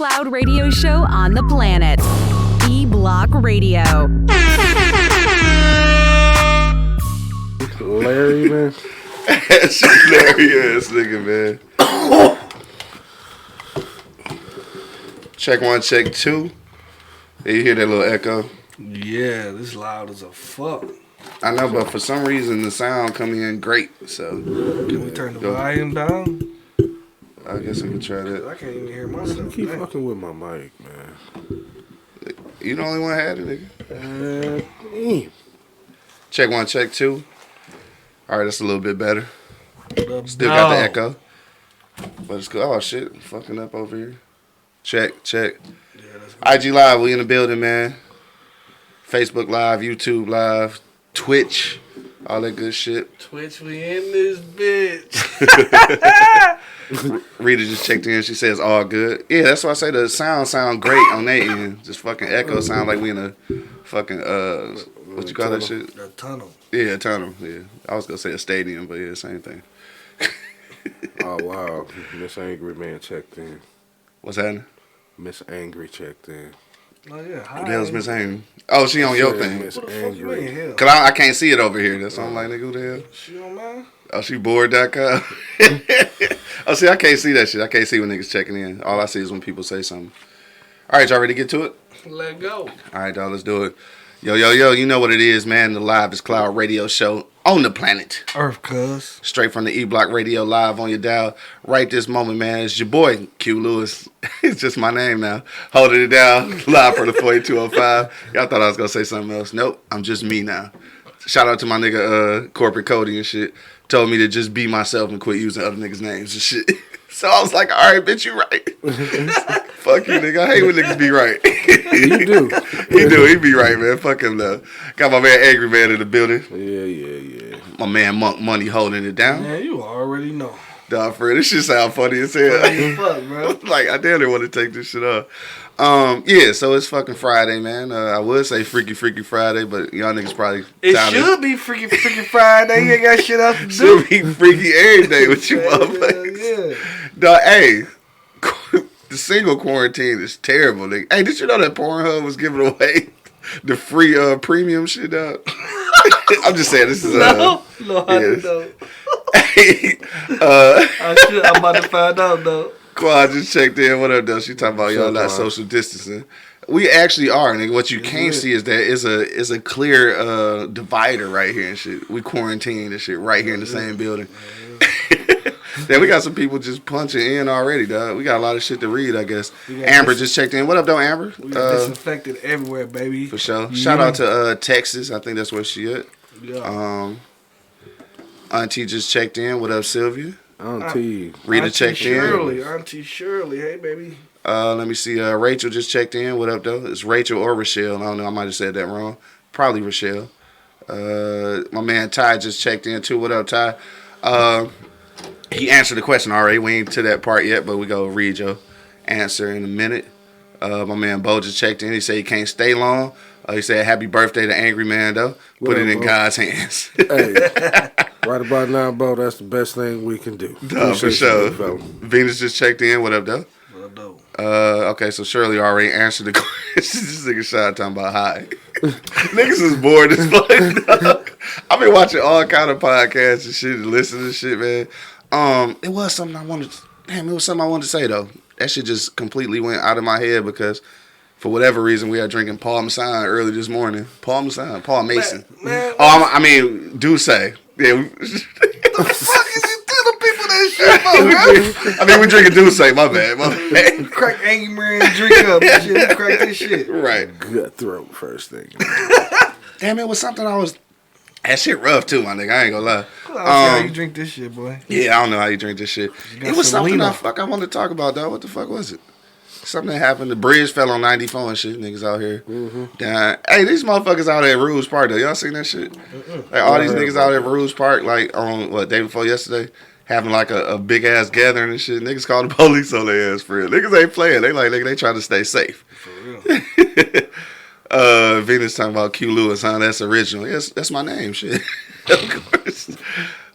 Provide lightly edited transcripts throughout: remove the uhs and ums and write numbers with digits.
cloud radio show on the planet. E-Block Radio. Larry, man. That's hilarious, nigga, man. Check one, check two. Yeah, you hear that little echo? Yeah, this loud as a fuck. I know, but for some reason the sound coming in great. So can we turn the volume down? I guess we can try that. I can't even hear myself. Keep fucking with my mic, man. You the only one that had it, nigga. Check one, check two. All right, that's a little bit better. Still got the echo, but it's good. Oh shit, fucking up over here. Check. Yeah, IG Live, we in the building, man. Facebook Live, YouTube Live, Twitch, all that good shit. Twitch, we in this bitch. Rita just checked in. She says all good. Yeah, that's why I say the sound great on that end. Just fucking echo sound like we in a fucking what you call that shit? A tunnel. Yeah, a tunnel. Yeah, I was gonna say a stadium, but yeah, same thing. Oh wow, Miss Angry Man checked in. What's happening? Miss Angry checked in. Oh yeah, hi. Who the hell's Miss Angry? Oh, she on your thing. Miss Who the fuck you in here? Cause I can't see it over here. That's why I'm like, nigga, who the hell? She on mine? Oh, she bored.com. Oh, see, I can't see that shit. I can't see when niggas checking in. All I see is when people say something. All right, y'all ready to get to it? Let go. All right, dog, let's do it. Yo, you know what it is, man. The Live Cloud radio show on the planet. Earth, cuz. Straight from the E-Block Radio live on your dial. Right this moment, man. It's your boy, Q Lewis. It's just my name now. Holding it down. Live for the 4205. Y'all thought I was going to say something else. Nope, I'm just me now. Shout out to my nigga, Corporate Cody and shit. Told me to just be myself and quit using other niggas' names and shit. So I was like, all right, bitch, you right. Fuck you, nigga. I hate when niggas be right. You do. He be right, man. Fuck him, though. Got my man Angry Man in the building. Yeah. My man Monk Money holding it down. Man, you already know. Dog, for real, this shit sound funny as hell. Funny as fuck, bro. Like, I damn near want to take this shit off. Yeah, so it's fucking Friday, man. I would say Freaky Friday, but y'all niggas probably It should be Freaky Friday. You ain't got shit else to do. Should be freaky every day with you motherfuckers. Yeah. Dog, hey, the single quarantine is terrible, nigga. Hey, did you know that Pornhub was giving away the free premium shit, dog? I'm just saying, this is No, I didn't know. Hey, I'm about to find out, though. Quad just checked in. What up, though? She talking about y'all not social distancing. We actually are, nigga. What you can't see is that is a clear divider right here and shit. We quarantined and shit right here in the same building. Then we got some people just punching in already, dog. We got a lot of shit to read, I guess. Amber just checked in. What up, though, Amber? We got disinfected everywhere, baby. For sure. Shout out to Texas. I think that's where she at. Yeah. Auntie just checked in. What up, Sylvia? Auntie. Rita Auntie checked in. Auntie Shirley. Hey, baby. Let me see. Rachel just checked in. What up, though? It's Rachel or Rochelle. I don't know. I might have said that wrong. Probably Rochelle. My man Ty just checked in, too. What up, Ty? He answered the question already. We ain't to that part yet, but we go read your answer in a minute. My man Bo just checked in. He said he can't stay long. He said happy birthday to Angry Man, though. Put it in God's hands. Hey, right about now, Bo, that's the best thing we can do. For sure. Venus just checked in. What up, though? What up, though? Okay, so Shirley already answered the question. This nigga shot talking about hi. Niggas is bored as fuck, dog. I've been watching all kind of podcasts and shit and listening to shit, man. It was something I wanted to say, though. That shit just completely went out of my head because for whatever reason, we are drinking Paul Masson early this morning. Paul Mason. Man, I mean, Douce. Yeah. the fuck is you telling people that shit for, bro? I mean, we drinking Douce. My bad. Crack Angry Man drink up and shit. We crack this shit. Right. Gut throat first thing. Damn, it was something that shit rough too, my nigga. I ain't gonna lie. I don't see how you drink this shit, boy. Yeah, I don't know how you drink this shit. It was something I wanted to talk about, though. What the fuck was it? Something that happened. The bridge fell on 94 and shit. Niggas out here. Dying. Hey, these motherfuckers out at Rouge Park, though. Y'all seen that shit? Like, all these niggas out at Rouge Park, like, on, day before yesterday, having, like, a big-ass gathering and shit. Niggas called the police on their ass, for real. Niggas ain't playing. They like, nigga, they trying to stay safe. For real. Venus talking about Q Lewis, huh? That's original. Yes, that's my name, shit. Of course.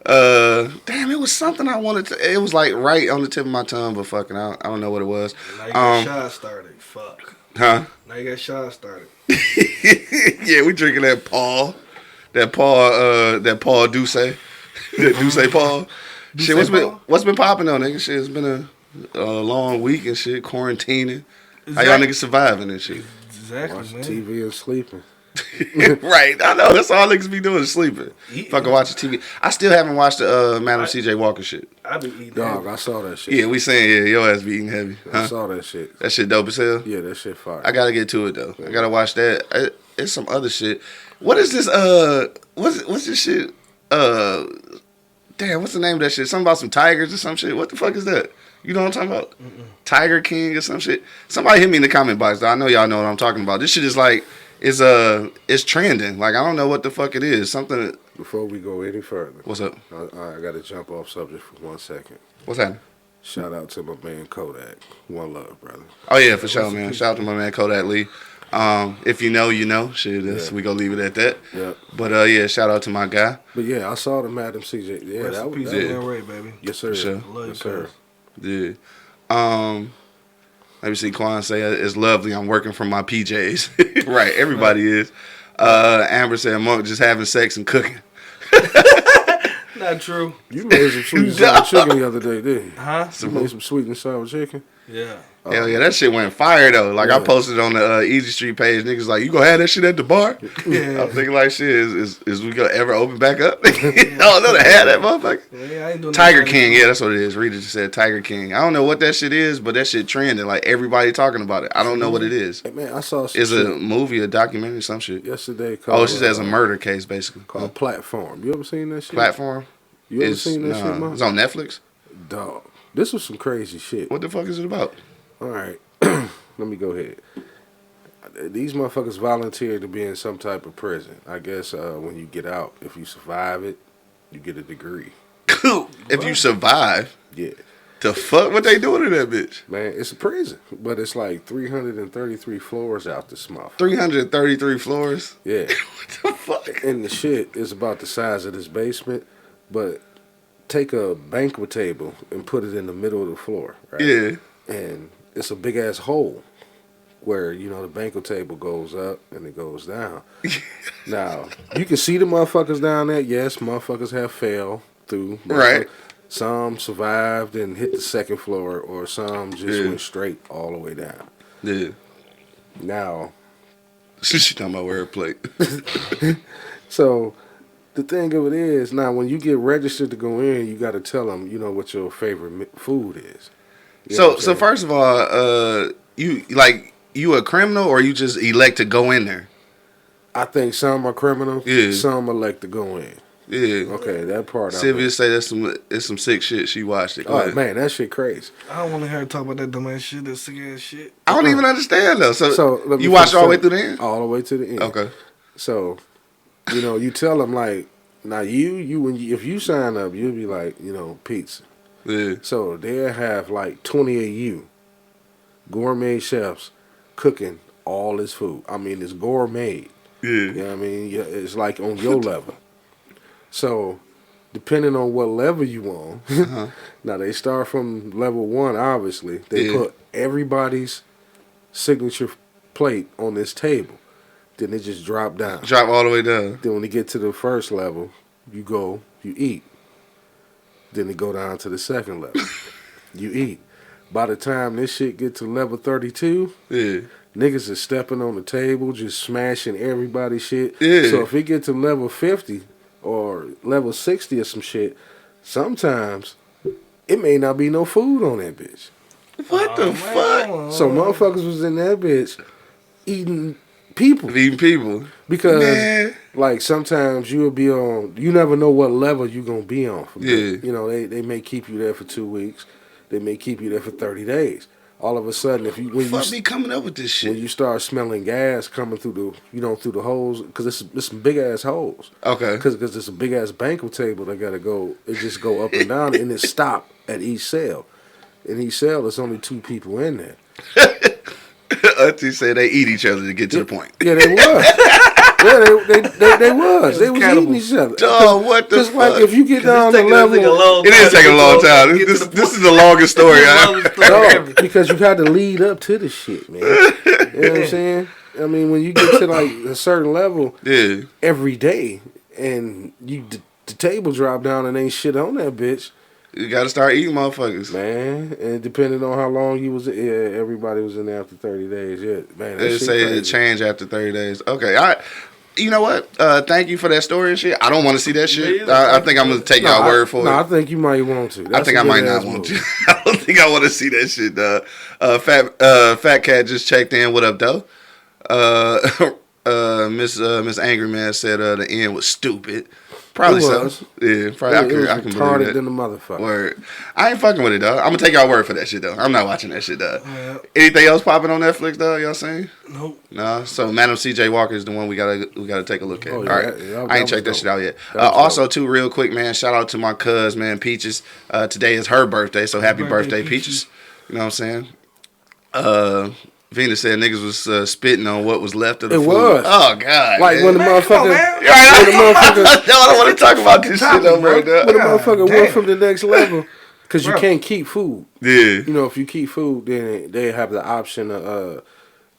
Damn, it was something I wanted to. It was like right on the tip of my tongue, but fucking, I don't know what it was. Now you got shot started. Fuck. Huh? Now you got shot started. Yeah, we drinking that Paul Douce, that Douce Paul. Shit, what's been popping on, nigga? Shit, it's been a long week and shit, quarantining. How y'all niggas surviving and shit? Exactly, Watching man. TV and sleeping. Right, I know. That's all niggas be doing is sleeping. Eating. Fucking watching TV. I still haven't watched the Madam C.J. Walker shit. I been eating Dog, that. I saw that shit. Yeah, we saying, yeah, your ass be eating heavy. I Huh? saw that shit. That shit dope as hell? Yeah, that shit fire. I gotta get to it, though. I gotta watch that. It's some other shit. What is this, what's this shit? Damn, what's the name of that shit? Something about some tigers or some shit. What the fuck is that? You know what I'm talking about? Tiger King or some shit? Somebody hit me in the comment box, though. I know y'all know what I'm talking about. This shit is like, it's trending. Like, I don't know what the fuck it is. Something. Before we go any further, What's up? I got to jump off subject for 1 second. What's happening? Shout out to my man Kodak. One love, brother. Oh, yeah, for sure, man. Shout out to my man Kodak Lee. If you know, you know. Shit, we gonna leave it at that. Yeah. But, yeah, shout out to my guy. But yeah, I saw the Madam CJ. Yeah, Rest that in peace, was yeah. Ray, baby. Yes, sir. For sure. Love you, Yes, sir. cuz. Yeah. Let me see. Quan say it's lovely. I'm working from my PJs. Right. Everybody is. Amber said, "Monk just having sex and cooking." Not true. You made some sweet and sour chicken the other day, didn't you? Huh? You made some sweet and sour chicken. Yeah. Hell yeah, that shit went fire though. Like I posted on the Easy Street page. Niggas like, you gonna have that shit at the bar? Yeah. I'm thinking like, shit, is we gonna ever open back up? I don't know to have that motherfucker. Yeah, I ain't doing Tiger nothing. King, yeah, that's what it is. Rita just said Tiger King. I don't know what that shit is, but that shit trending. Like everybody talking about it. I don't know what it is. Hey, man, I saw some It's shit a movie, a documentary, some shit. yesterday called. Oh, it's just as a murder case, basically. Called Platform. You ever seen that shit? Platform. You ever seen that shit, man? It's on Netflix. Dog. This was some crazy shit. What the fuck is it about? All right. Let me go ahead. These motherfuckers volunteered to be in some type of prison. I guess when you get out, if you survive it, you get a degree. If you survive, Yeah. the fuck what they doing in that bitch? Man, it's a prison. But it's like 333 floors out this motherfucker. 333 floors. Yeah. What the fuck? And the shit is about the size of this basement, but take a banquet table and put it in the middle of the floor, right? Yeah. And it's a big ass hole where, you know, the banquet table goes up and it goes down. Now, you can see the motherfuckers down there. Yes, motherfuckers have fell through. Right. Some survived and hit the second floor, or some just went straight all the way down. Yeah. Now, She talking about wordplay. so the thing of it is, now when you get registered to go in, you got to tell them, you know, what your favorite food is. You know what I'm So saying? first of all, you a criminal or you just elect to go in there? I think some are criminals. Yeah. Some elect to go in. Yeah. Okay, that part. Sylvia say it's some sick shit. She watched it. Go Oh ahead. man, that shit crazy. I don't want to hear her talk about that dumb ass shit, that sick ass shit. I don't even understand though. So let me you watched finish all the way up. through the end? All the way to the end. Okay. So, you know, you tell them like, now if you sign up, you'll be like, you know, pizza. Yeah. So they'll have like 20 of you, gourmet chefs, cooking all this food. I mean, it's gourmet. Yeah. You know what I mean? Yeah, it's like on your level. So, depending on what level you on, now they start from level 1, obviously. They put everybody's signature plate on this table. Then they just drop down. Drop all the way down. Then when they get to the first level, you eat. Then they go down to the second level. You eat. By the time this shit get to level 32, Yeah. niggas is stepping on the table, just smashing everybody's shit. Yeah. So if it get to level 50 or level 60 or some shit, sometimes it may not be no food on that bitch. What the fuck? So motherfuckers was in that bitch eating people. Eating people. Because Man. like sometimes you'll be on, you never know what level you gonna be on. Yeah. You know, they may keep you there for 2 weeks. They may keep you there for 30 days. All of a sudden, Fuck me coming up with this when shit. you start smelling gas coming through through the holes, because it's some big ass holes. Okay. Because it's a big ass banquet table that gotta go. It just go up and down, and it stop at each cell. In each cell, there's only 2 people in there. Auntie said they eat each other to get to the point. Yeah, they was. Yeah, they was. They was eating each other. Dog, what the Just fuck? like if you get down the level, It is taking a long time. This is the longest story. no, because you got to lead up to the shit, man. You know what I'm saying? I mean, when you get to like a certain level, Yeah. every day, and the table drop down and ain't shit on that bitch. You gotta start eating motherfuckers. Man, and depending on how long you was, everybody was in there after 30 days. Yeah, man, that They shit say crazy. it changed after 30 days. Okay, you know what? Thank you for that story and shit. I don't want to see that shit. I think I'm gonna take y'all word for it. No, I think you might want to. I think I might not want to. I don't think I want to see that shit, dog. Fat Cat just checked in. What up, though? Miss Angry Man said the end was stupid. Probably so. Yeah, probably. It I was can retarded believe that. than the motherfucker. Word. I ain't fucking with it, dog. I'm gonna take y'all word for that shit, though. I'm not watching that shit, dog. Anything else popping on Netflix, dog? Y'all seen? Nope. No. So Madam C.J. Walker is the one we gotta take a look at. Oh, yeah, All right. that I ain't was checked that dope. shit out yet. That was Also, dope. too, real quick, man. Shout out to my cuz, man, Peaches. Today is her birthday, so happy birthday, Peaches. You know what I'm saying? Venus said niggas was spitting on what was left of the It food. was. Oh God. Like man. when the Man, come on, motherfucker, man. Right, when the motherfucker, no, I don't want to talk about this shit no more, when the dog. motherfucker damn. went from the next level, because you Bro. can't keep food. Yeah. You know, if you keep food, then they have the option of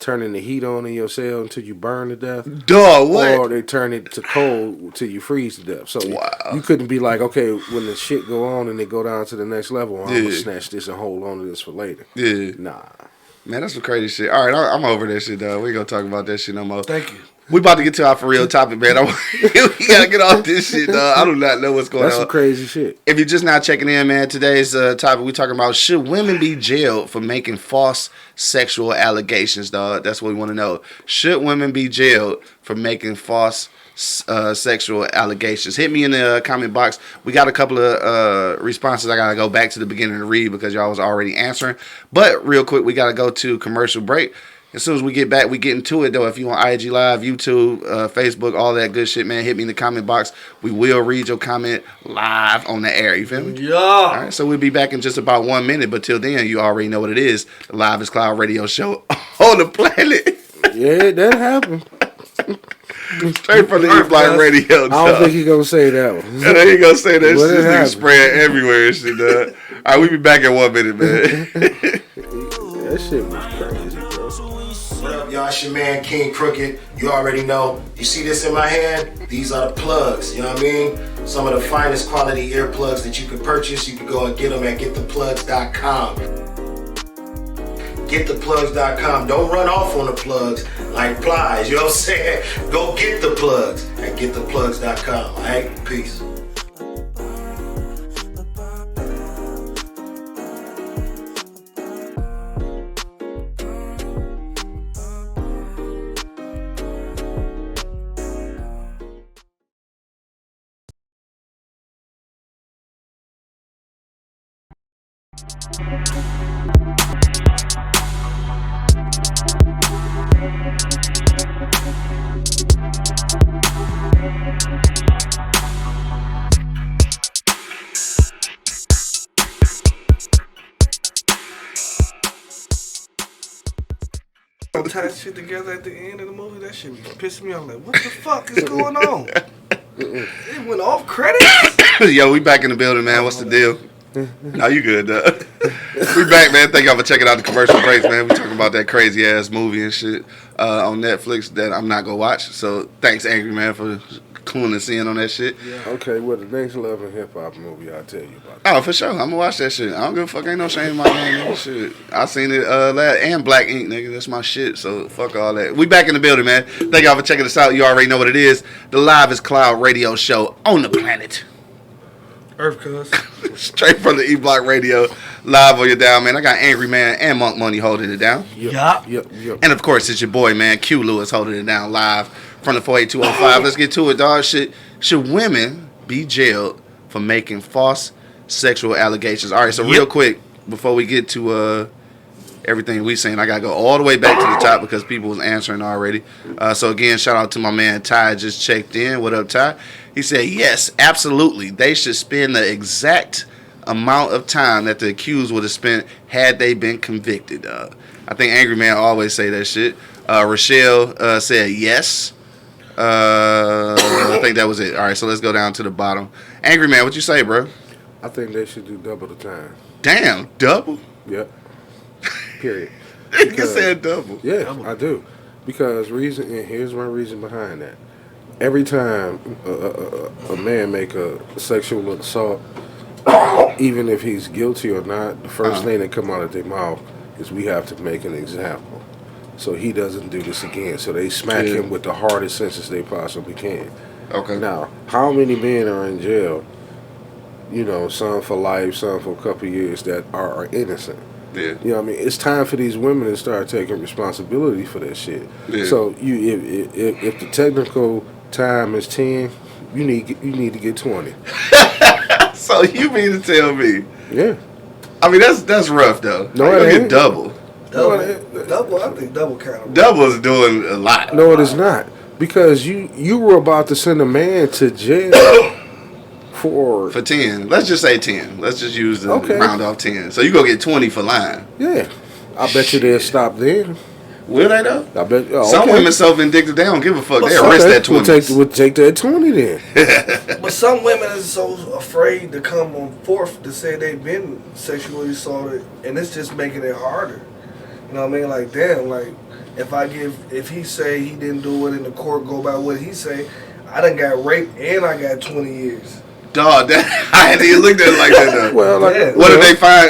turning the heat on in your cell until you burn to death. Dog, what? Or they turn it to cold till you freeze to death. So Wow. you couldn't be like, okay, when the shit go on and they go down to the next level, I'm Yeah. gonna snatch this and hold on to this for later. Yeah. Nah. Man, that's some crazy shit. All right, I'm over that shit, dog. We ain't gonna talk about that shit no more. Thank you. We about to get to our for real topic, man. We gotta get off this shit, dog. I do not know what's going That's on. some crazy shit. If you're just now checking in, man, today's topic we talking about, should women be jailed for making false sexual allegations, dog? That's what we want to know. Should women be jailed for making false sexual allegations? Hit me in the comment box. We got a couple of responses I gotta go back to the beginning to read because y'all was already answering. But real quick, we gotta go to commercial break. As soon as we get back, we get into it, though. If you on IG Live, YouTube, Facebook, all that good shit, man, hit me in the comment box. We will read your comment live on the air. You feel me? Yeah. All right, so we'll be back in just about 1 minute. But till then, you already know what it is. The Live is Cloud radio show on the planet. Yeah, that happened. Straight from the E-Block radio. I don't think he's gonna say that one. And then he gonna say that What shit. This nigga happened? spraying everywhere and shit, dog. All right, we be back in 1 minute, man. That shit was crazy, bro. What up, y'all? It's your man, King Crooked. You already know. You see this in my hand? These are the plugs, you know what I mean? Some of the finest quality earplugs that you can purchase. You can go and get them at gettheplugs.com. Gettheplugs.com. Don't run off on the plugs like flies, you know what I'm saying? Go get the plugs at gettheplugs.com, alright? Peace. Tie shit together at the end of the movie. That shit was pissing me off. Like, what the fuck is going on? It went off credit. Yo, we back in the building, man. What's the deal? No, you good, dog. We back, man. Thank y'all for checking out the commercial breaks, man. We talking about that crazy ass movie and shit on Netflix that I'm not gonna watch. So thanks, Angry Man, for cluing us in on that shit. Okay, well, the next level hip hop movie, I'll tell you about. Oh, for sure. I'm gonna watch that shit. I don't give a fuck. Ain't no shame in my game, nigga. Shit. I seen it last and Black Ink, nigga. That's my shit. So fuck all that. We back in the building, man. Thank y'all for checking us out. You already know what it is. The Live is Cloud radio show on the planet. Earth, cuz. Straight from the E-Block radio, live on your dial, man. I got Angry Man and Monk Money holding it down. Yup. And of course, it's your boy, man, Q Lewis holding it down live from the 48205. Let's get to it, dog. Should women be jailed for making false sexual allegations? All right, so real quick, before we get to everything we saying, I got to go all the way back to the top because people was answering already. So again, shout out to my man Ty, just checked in. What up, Ty? He said, yes, absolutely. They should spend the exact amount of time that the accused would have spent had they been convicted. I think Angry Man always say that shit. Rochelle said yes. I think that was it. All right, so let's go down to the bottom. Angry Man, what you say, bro? I think they should do double the time. Damn, double? Yep. Period. You said double. Yeah, Double. I do. Because and here's my reason behind that. Every time a man make a sexual assault, even if he's guilty or not, the first thing that come out of their mouth is we have to make an example, so he doesn't do this again. So they smack him with the hardest sentence they possibly can. Okay. Now, how many men are in jail? You know, some for life, some for a couple of years that are innocent. Yeah. You know what I mean? It's time for these women to start taking responsibility for that shit. Yeah. So if the technical time is 10, you need to get 20. So you mean to tell me? Yeah. I mean that's rough though. No, How you it gonna ain't. get double. Double. I think double kind of. Double's doing a lot. No, it is not. Because you were about to send a man to jail for 10. Let's just say 10. Let's just use the Okay. round off 10. So you go get 20 for lying. yeah. I bet you they'll stop then. Will they though? I bet. Oh, Some okay. women self-vindictive. They don't give a fuck. They Okay, arrest that 20. We'll take that 20 then. But some women is so afraid to come on forth to say they've been sexually assaulted, and it's just making it harder. You know what I mean? Like, damn, like, if he say he didn't do it in the court, go by what he say, I done got raped and I got 20 years. Dog, I hadn't even looked at it like that though. Well, like, Yeah.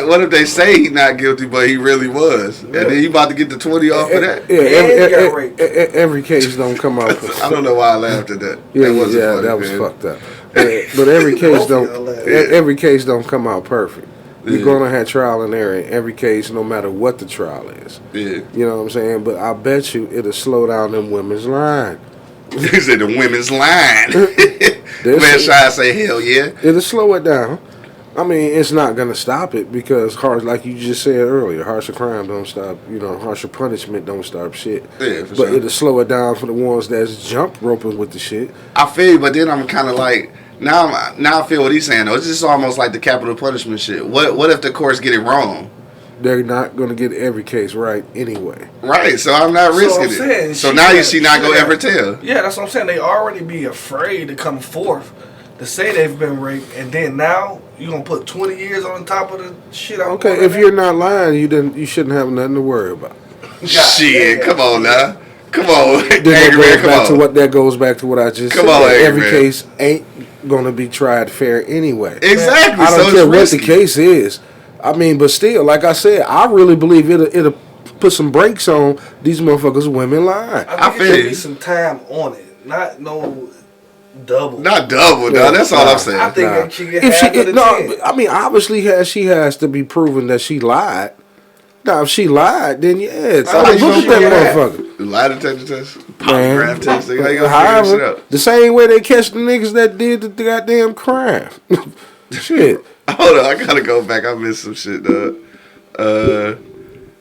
What if they say he's not guilty, but he really was, and then you about to get the 20 off of that? Yeah, And got raped. every case don't come out. I don't know why I laughed at that. Yeah, That wasn't funny, that was man. fucked up. But every case Both of y'all don't. laugh. Every case don't come out perfect. You're Yeah. gonna have trial and error in every case, no matter what the trial is. Yeah. You know what I'm saying? But I bet you it'll slow down them women's line. He said the women's line. This Man, is- Shy say hell yeah. It'll slow it down. I mean, it's not gonna stop it because like you just said earlier, harsher crime don't stop. You know, harsher punishment don't stop shit. Yeah, for but sure. it'll slow it down for the ones that's jump roping with the shit. I feel you, but then I'm kind of like now I feel what he's saying though. It's just almost like the capital punishment shit. What if the courts get it wrong? They're not gonna get every case right anyway. Right, so I'm not So risking I'm saying, it. So she now got- she not she gonna got- ever tell. Yeah, that's what I'm saying. They already be afraid to come forth to say they've been raped, and then now you gonna put 20 years on top of the shit. I'm Okay, going if at? you're not lying, you shouldn't have nothing to worry about. Shit, come on now. Come on. Then Angry that man, goes come back to on. that goes back to what I just Come said. on, Angry Every Man. case ain't gonna be tried fair anyway. Exactly. I don't so care it's what risky. the case is. I mean, but still, like I said, I really believe it'll put some brakes on these motherfuckers women lying. I I think feel it should you. be some time on it, not no double. Not double, Yeah, dog. That's all nah. I'm saying. I think Nah. that she get If half of the 10. I mean, obviously, she has to be proven that she lied. Now, if she lied, then yeah, So how you look gonna at that prove motherfucker. Lie detector test, Man. polygraph test. How you gonna figure this shit However, out? the same way they catch the niggas that did the goddamn crime. Shit. Hold on, I gotta go back. I missed some shit, dog.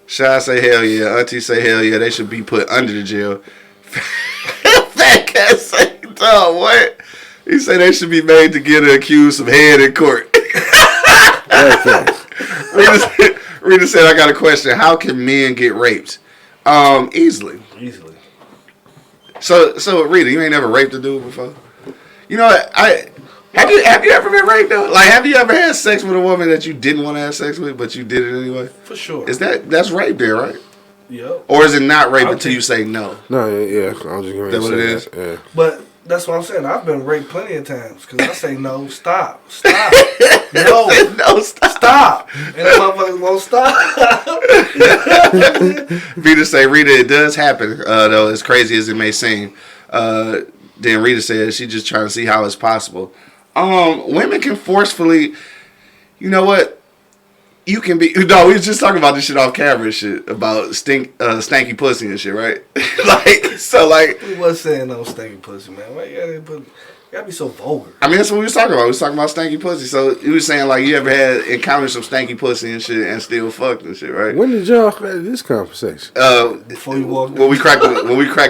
Shy say hell yeah. Auntie say hell yeah. They should be put under the jail. Fat cat say, dog, what? He said they should be made to get accused some head in court. Okay. Rita said, I got a question. How can men get raped? Easily. Easily. So Rita, you ain't never raped a dude before? You know what? Have you ever been raped though? Like, have you ever had sex with a woman that you didn't want to have sex with, but you did it anyway? For sure. That's rape there, right? Yep. Or is it not rape I'll until you say no? No, yeah, I was just going That to what say it is? that. Yeah. But that's what I'm saying. I've been raped plenty of times because I say no, stop, no, No, stop. stop, and the motherfuckers won't stop. Rita say, Rita, it does happen, though, as crazy as it may seem. Then Rita said she's just trying to see how it's possible. Women can forcefully, you know what? You can be. No, we was just talking about this shit off camera and shit about stanky pussy and shit, right? like. We was saying no stinky pussy, man. Why you gotta be so vulgar? I mean, that's what we was talking about. We was talking about stanky pussy. So you was saying like you ever had encountered some stanky pussy and shit and still fucked and shit, right? When did y'all have this conversation? Before you walk When we cracked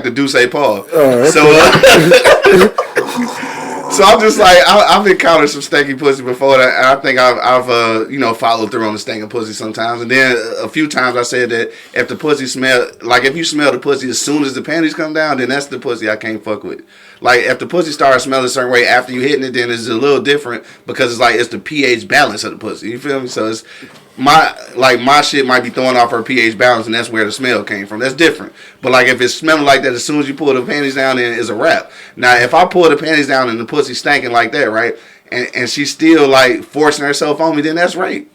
the Douce Paul. Oh, So I'm just like I've encountered some stanky pussy before, and I think I've followed through on the stanky pussy sometimes. And then a few times I said that if the pussy smell, like if you smell the pussy as soon as the panties come down, then that's the pussy I can't fuck with. Like if the pussy starts smelling a certain way after you hitting it, then it's a little different because it's like it's the pH balance of the pussy. You feel me? So it's my shit might be throwing off her pH balance, and that's where the smell came from. That's different. But like if it's smelling like that as soon as you pull the panties down, then it's a wrap. Now if I pull the panties down and the pussy stinking like that, right, and she's still like forcing herself on me, then that's rape,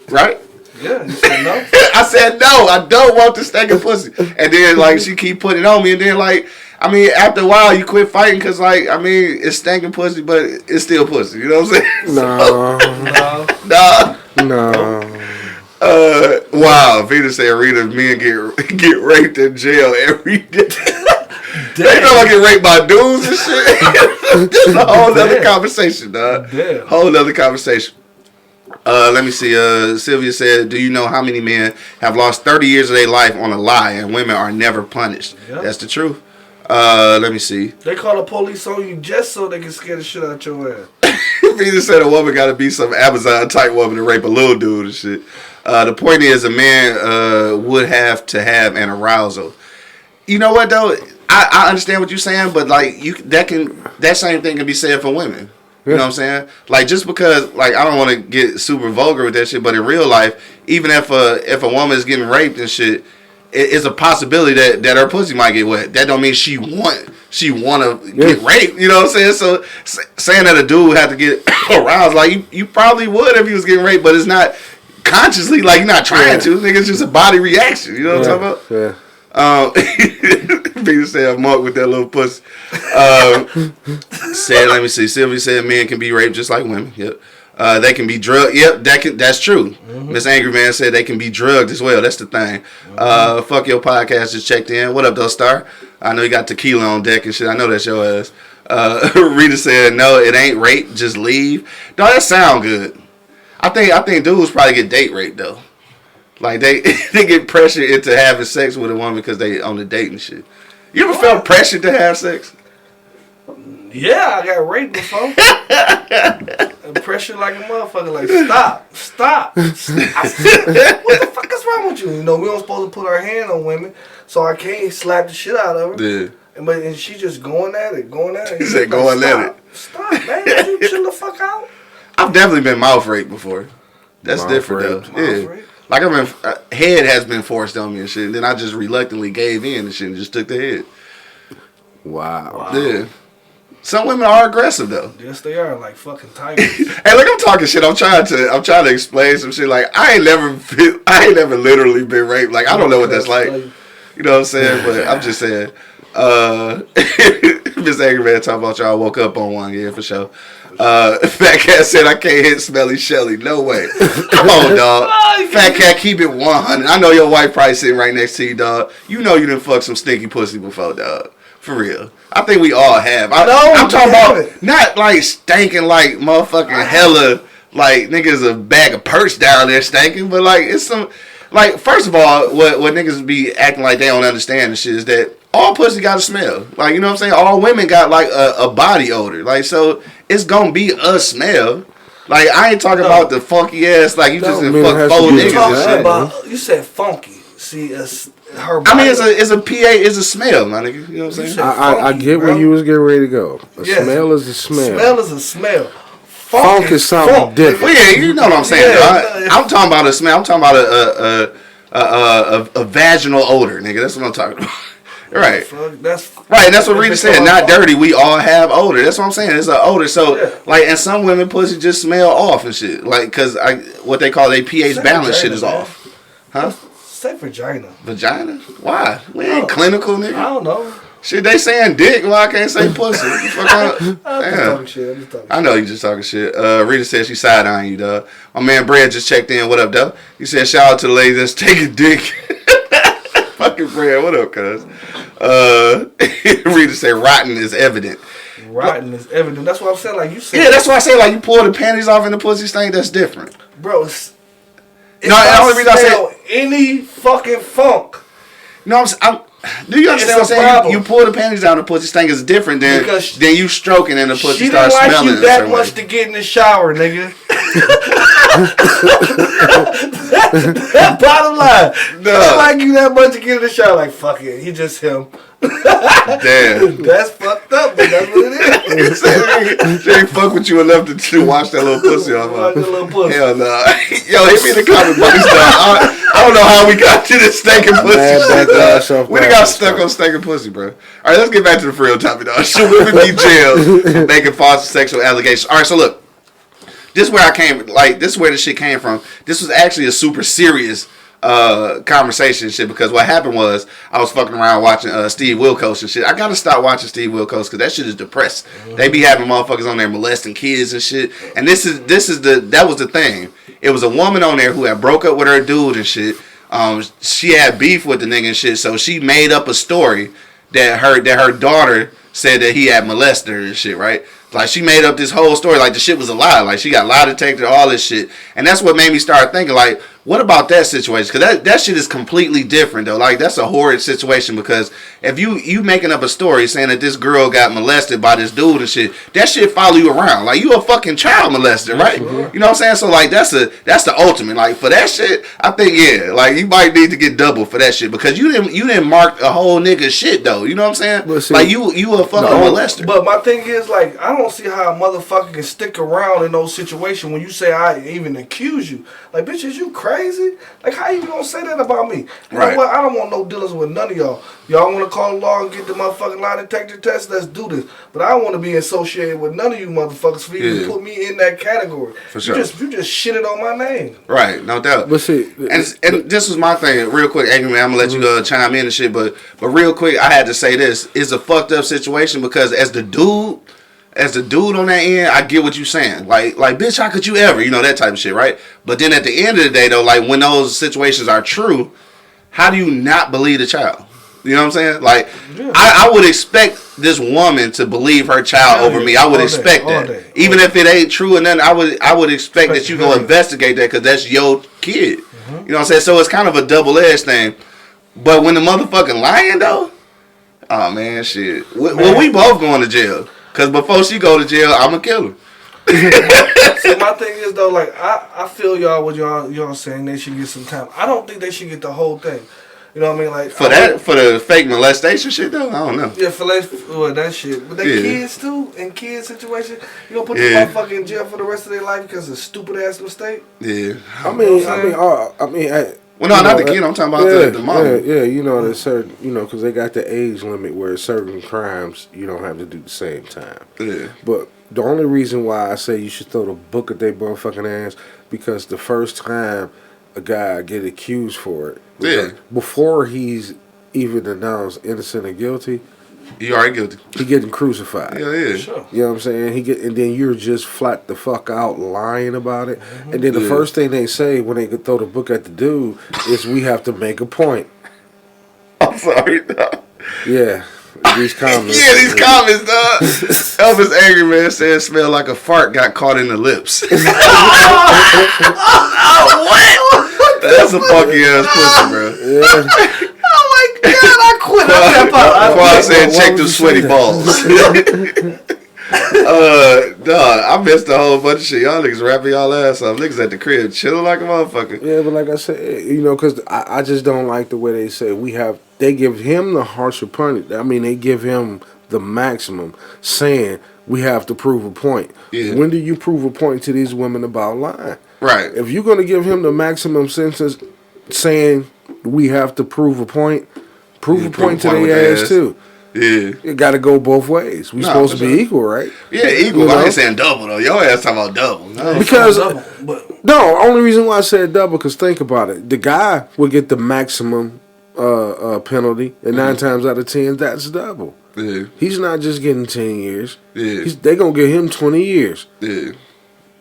right? Yeah, you said no. I said no. I don't want the stinking pussy. And then like she keep putting it on me, and then like I mean after a while you quit fighting because like I mean it's stinking pussy, but it's still pussy. You know what I'm saying? No. Wow. Vita said Rita, men get raped in jail every day. They know I get raped by dudes and shit. This is a whole other conversation, dog. Damn. Whole other conversation. Let me see. Sylvia said, do you know how many men have lost 30 years of their life on a lie and women are never punished? Yep. That's the truth. Let me see. They call the police on you just so they can scare the shit out your ass. Peter said a woman got to be some Amazon type woman to rape a little dude and shit. The point is a man would have to have an arousal. You know what though? I understand what you're saying, but like that same thing can be said for women. You know what I'm saying? Like just because like I don't want to get super vulgar with that shit, but in real life, even if a woman is getting raped and shit, it's a possibility that her pussy might get wet. That don't mean she want to get raped. You know what I'm saying? So saying that a dude would have to get aroused, like you probably would if he was getting raped, but it's not consciously. Like you're not trying to. Nigga, it's just a body reaction. You know what I'm talking about? Peter said Mark with that little pussy. Let me see. Sylvia said men can be raped just like women. Yep. They can be drugged. Yep, that's true. Miss Angry Man said they can be drugged as well. That's the thing. Fuck Your Podcast just checked in. What up, though, Star? I know you got tequila on deck and shit. I know that's your ass. Rita said no, it ain't rape. Just leave. No, that sound good. I think dudes probably get date raped though. Like they get pressured into having sex with a woman because they on the date and shit. You ever felt pressured to have sex? Yeah, I got raped before. Pressure like a motherfucker. Like stop. I said, what the fuck is wrong with you? You know we don't supposed to put our hand on women, so I can't slap the shit out of her. Yeah. And she just going at it. He said going at it. Stop, man. You chill the fuck out. I've definitely been mouth raped before. That's different though. Yeah. Like head has been forced on me and shit. And then I just reluctantly gave in and shit and just took the head. Wow. Yeah. Some women are aggressive though. Yes, they are like fucking tigers. Hey, look, I'm talking shit. I'm trying to explain some shit. Like I ain't never literally been raped. Like I don't know what that's like. You know what I'm saying? But I'm just saying. Miss Angry Man talking about y'all woke up on one, yeah, for sure. Fat Cat said I can't hit Smelly Shelly. No way. Come on, dog. Fat Cat, keep it 100. I know your wife probably sitting right next to you, dog. You know you done fucked some stinky pussy before, dog. For real. I think we all have. I'm talking about not like stinking like motherfucking hella like niggas a bag of perch down there stinking, but like it's some like first of all, what niggas be acting like they don't understand and shit is that all pussy got a smell. Like, you know what I'm saying? All women got like a body odor. Like, so it's gonna be a smell. Like, I ain't talking about the funky ass, like you just fuck 4 niggas. You said funky. See, her body. I mean, it's a PA, it's a smell, my nigga. You know what I'm saying? I get where you was getting ready to go. A smell is a smell. Smell is a smell. Funk is something different. Well, yeah, you know what I'm saying. I'm talking about a smell. I'm talking about a vaginal odor, nigga. That's what I'm talking about. Right. That's what Rita said. Not dirty. We all have odor. That's what I'm saying. It's an odor. So, like, and some women pussy just smell off and shit. Like, because what they call their pH balance shit is off. Huh? Say vagina. Vagina? Why? We ain't clinical, nigga. I don't know. Shit, they saying dick. Well, I can't say pussy. I'm just talking shit. I know you just talking shit. Rita said she side-eyeing you, dog. My man Brad just checked in. What up, dog? He said, shout out to the ladies that's taking dick. Fucking Brad, what up, cuz? Rita said rotten is evident. Rotten is evident. That's what I'm saying. Like you said. Yeah, that's why I say like you pull the panties off in the pussy stink. That's different, bro. No, the only reason I said any fucking funk. No, do you understand what I'm saying? You pull the panties down, the pussy stink is different than you stroking and the pussy starts smelling. She didn't like you that much to get in the shower, nigga. That bottom line. No. She didn't like you that much to get in the shower. Like, fuck it, he just him. Damn. That's fucked up, but that's what it is. She ain't fuck with you enough to watch that little pussy off. Like a little pussy. Hell no. Yo, hit me in the comment box. I don't know how we got to this stinking pussy shit. We done got stuck on stinking pussy, bro. All right, let's get back to the real topic, dog. Should women be jailed for making false sexual allegations? All right, so look. This is where I came, like, this is where the shit came from. This was actually a super serious conversation and shit, because what happened was I was fucking around watching Steve Wilkos and shit. I gotta stop watching Steve Wilkos because that shit is depressing. They be having motherfuckers on there molesting kids and shit. And that was the thing. It was a woman on there who had broke up with her dude and shit. She had beef with the nigga and shit, so she made up a story that her daughter said that he had molested her and shit, right? Like, she made up this whole story like the shit was a lie. Like, she got lie detector, all this shit. And that's what made me start thinking, like, what about that situation? Because that shit is completely different, though. Like, that's a horrid situation, because if you making up a story saying that this girl got molested by this dude and shit, that shit follow you around. Like, you a fucking child molester, right? Sure. You know what I'm saying? So, like, that's the ultimate. Like, for that shit, I think, yeah, like, you might need to get double for that shit, because you didn't mark a whole nigga shit, though. You know what I'm saying? See, like, you a fucking molester. But my thing is, like, I don't see how a motherfucker can stick around in those situations when you say I even accuse you. Like, bitch, is you crazy? Like, how you gonna say that about me? You know what? I don't want no dealings with none of y'all. Y'all want to call the law and get the motherfucking lie detector test? Let's do this. But I don't want to be associated with none of you motherfuckers for you to put me in that category. For sure. You just shitted on my name. Right, no doubt. But see, and this was my thing, real quick, Angry Man, I'm gonna let you chime in and shit, but real quick, I had to say this. It's a fucked up situation, because as the dude on that end, I get what you saying. Like, bitch, how could you ever? You know, that type of shit, right? But then at the end of the day, though, like, when those situations are true, how do you not believe the child? You know what I'm saying? Like, I would expect this woman to believe her child over me. I would expect that. Even if it ain't true, and then I would expect that you go investigate that, because that's your kid. You know what I'm saying? So it's kind of a double-edged thing. But when the motherfucking lying, though, oh, man, shit. Well, we both going to jail. Because before she go to jail, I'm going to kill her. See, my thing is, though, like, I feel y'all what y'all saying they should get some time. I don't think they should get the whole thing. You know what I mean? Like, for the fake molestation shit, though? I don't know. Yeah, for that shit. But they kids, too, in kids situation, you gonna put the motherfucker in jail for the rest of their life because of a stupid-ass mistake? Yeah. I mean, well, no, not the kid. I'm talking about the mom. Yeah, you know, there's certain, you know, because they got the age limit where certain crimes you don't have to do the same time. Yeah. But the only reason why I say you should throw the book at their motherfucking ass, because the first time a guy get accused for it, before he's even announced innocent or guilty, he already guilty. He getting crucified. Yeah. Sure. You know what I'm saying? And then you're just flat the fuck out lying about it. And then the first thing they say when they throw the book at the dude is, we have to make a point. I'm sorry, dog. Yeah. These comments. These comments, dog. Elvis Angry Man said, smell like a fart got caught in the lips. What? That's a funky ass pussy, bro. Yeah. Oh my God, I quit. I step out. Quan said, check them sweaty balls. Dog, I missed a whole bunch of shit. Y'all niggas wrapping y'all ass up. Niggas at the crib chilling like a motherfucker. Yeah, but like I said, you know, because I just don't like the way they say they give him the harsher punishment. I mean, they give him the maximum, saying we have to prove a point. Yeah. When do you prove a point to these women about lying? Right. If you're going to give him the maximum sentence, saying we have to prove a point to their ass too. Yeah. It got to go both ways. We supposed to be equal, right? Yeah, equal. You know? I ain't saying double, though. Your ass talking about double. No. Because, only reason why I said double, because think about it. The guy will get the maximum penalty, and 9 times out of 10, that's double. Yeah. He's not just getting 10 years. Yeah. They going to give him 20 years. Yeah.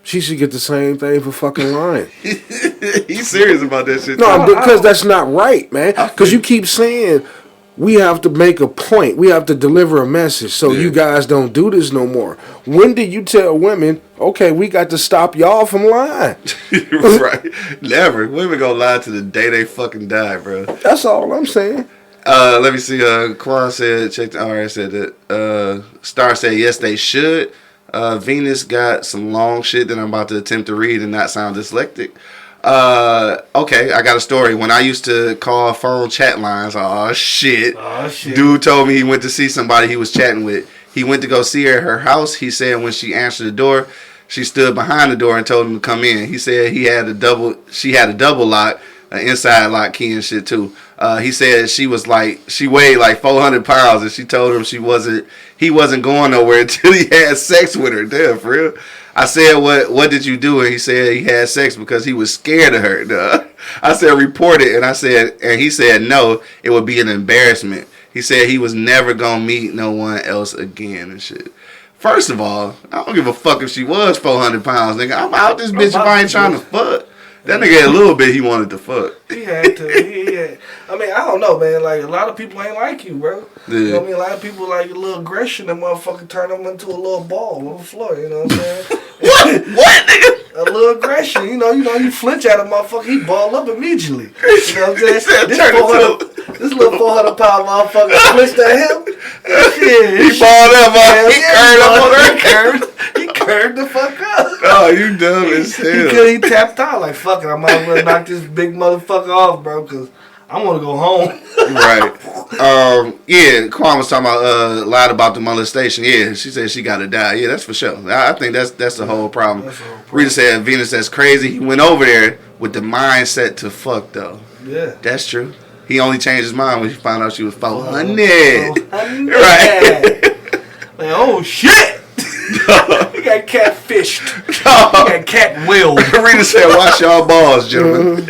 She should get the same thing for fucking lying. He's serious about that shit. No, because that's not right, man. Because you keep saying, we have to make a point. We have to deliver a message so you guys don't do this no more. When did you tell women, okay, we got to stop y'all from lying? Right. Never. Women gonna lie to the day they fucking die, bro. That's all I'm saying. Let me see. Quan said, said that. Star said, yes, they should. Venus got some long shit that I'm about to attempt to read and not sound dyslexic. Okay, I got a story. When I used to call phone chat lines, oh shit. shit. Dude told me he went to see somebody he was chatting with. He went to go see her at her house. He said when she answered the door, she stood behind the door and told him to come in. He said she had a double lock, an inside lock key and shit too. He said she weighed like 400 pounds, and she told him he wasn't going nowhere until he had sex with her. Damn, for real. I said, what did you do? And he said he had sex because he was scared of her. Duh. I said, report it. And he said, no, it would be an embarrassment. He said he was never going to meet no one else again and shit. First of all, I don't give a fuck if she was 400 pounds, nigga. I'm out this bitch if I ain't trying to fuck. That nigga had a little bit he wanted to fuck. He had to. I mean, I don't know, man. Like, a lot of people ain't like you, bro. Yeah. You know what I mean? A lot of people like a little aggression and motherfucker turn them into a little ball on the floor, you know what I'm saying? What, nigga? A little aggression, you know, you flinch at a motherfucker, he ball up immediately. You know what I'm saying? This little 400-pound motherfucker flinched at him. Shit, He balled up, man. He curved up on her. He curved the fuck up. Oh, you dumb as hell. He tapped out like, fuck it, I might as well knock this big motherfucker off, bro, because I want to go home. Right. Yeah, Quan was talking about lied about the molestation. Yeah, she said she got to die. Yeah, that's for sure. I think that's the whole problem. That's the whole problem. Rita said Venus, that's crazy. He went over there with the mindset to fuck though. Yeah. That's true. He only changed his mind when he found out she was 400. Right. Like, oh shit. He got catfished. He got cat willed. Rita said, "Wash your balls, gentlemen."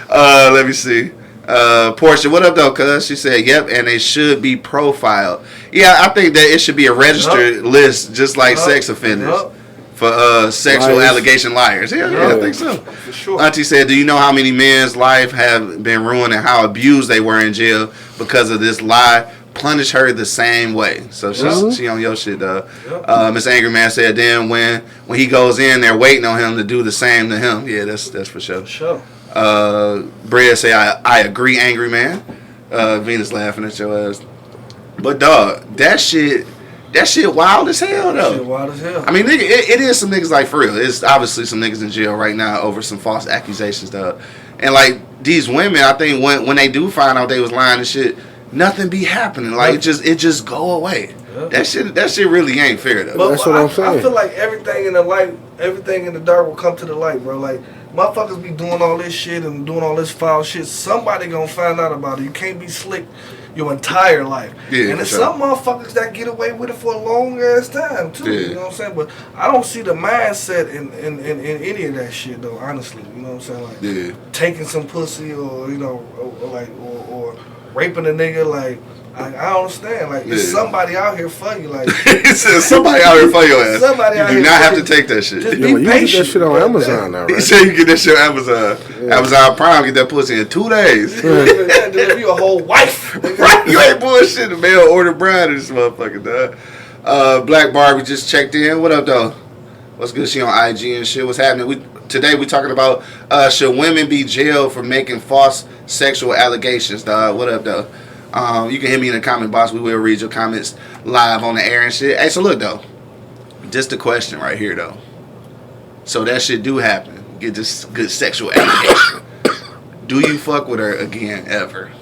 Let me see. Portia, what up though? Cuz she said, "Yep," and they should be profiled. Yeah, I think that it should be a registered list, just like sex offenders for sexual allegation liars. Yeah, I think so. For sure. Auntie said, "Do you know how many men's life have been ruined and how abused they were in jail because of this lie? Punish her the same way." So she on your shit, though. Miss Angry Man said, "Then when he goes in, they're waiting on him to do the same to him." Yeah, that's for sure. For sure. Brea say, I agree, Angry Man. Venus laughing at your ass. But dog, that shit wild as hell though. That shit wild as hell. I mean, nigga, it is some niggas like for real. It's obviously some niggas in jail right now over some false accusations, dog. And like these women, I think when they do find out they was lying and shit, nothing be happening. Like it just go away. Yeah. That shit really ain't fair though. But that's what I'm saying. I feel like everything in the light, everything in the dark will come to the light, bro. Like motherfuckers be doing all this shit and doing all this foul shit. Somebody gonna find out about it. You can't be slick your entire life. Yeah, and there's some motherfuckers that get away with it for a long ass time too. Yeah. You know what I'm saying? But I don't see the mindset in any of that shit though. Honestly, you know what I'm saying? Like taking some pussy or or raping a nigga like. I don't understand. Like, there's somebody out here for you. Like, somebody out here for your ass. Somebody you do not have to take that shit. Just you be get that shit on Amazon now, right? He said you get that shit on Amazon. Yeah. Amazon Prime, get that pussy in 2 days. Deliver you a whole wife. Right? You ain't bullshit. The mail order bride of this motherfucker, dog. Black Barbie just checked in. What up, though? What's good? She on IG and shit. What's happening? Today we talking about should women be jailed for making false sexual allegations, dog? What up, though? You can hit me in the comment box. We will read your comments live on the air and shit. Hey, so look though, just a question right here though. So that shit do happen. Get this good sexual allegation. Do you fuck with her again ever?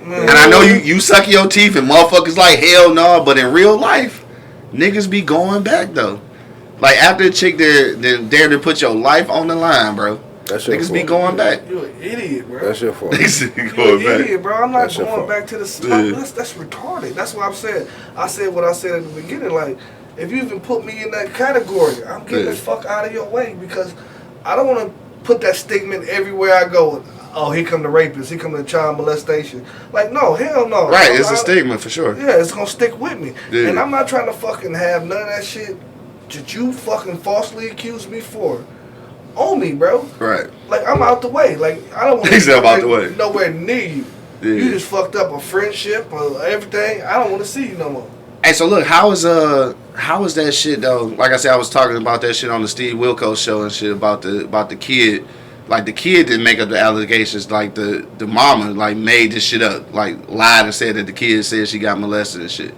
And I know you suck your teeth and motherfuckers like hell no, but in real life, niggas be going back though. Like after a chick dare to put your life on the line, bro. Niggas be going back. You an idiot, bro. That's your fault. Niggas be You going an back. idiot, bro. I'm not That's your going fault. back to the Yeah. That's retarded. That's what I've said. I said what I said at the beginning. Like, if you even put me in that category, I'm getting the fuck out of your way because I don't want to put that stigma everywhere I go. Oh, here come the rapist. Here come the child molestation. Like, no, hell no. Right, it's a stigma for sure. Yeah, it's gonna stick with me. Yeah. And I'm not trying to fucking have none of that shit that you fucking falsely accused me for on me, bro. Right. Like, I'm out the way. Like, I don't want He said I'm out the way. nowhere near you. Yeah. You just fucked up a friendship or everything. I don't want to see you no more. Hey, so look, how is that shit though? Like I said, I was talking about that shit on the Steve Wilkos show and shit about the kid. Like the kid didn't make up the allegations. Like the mama like made this shit up. Like lied and said that the kid said she got molested and shit.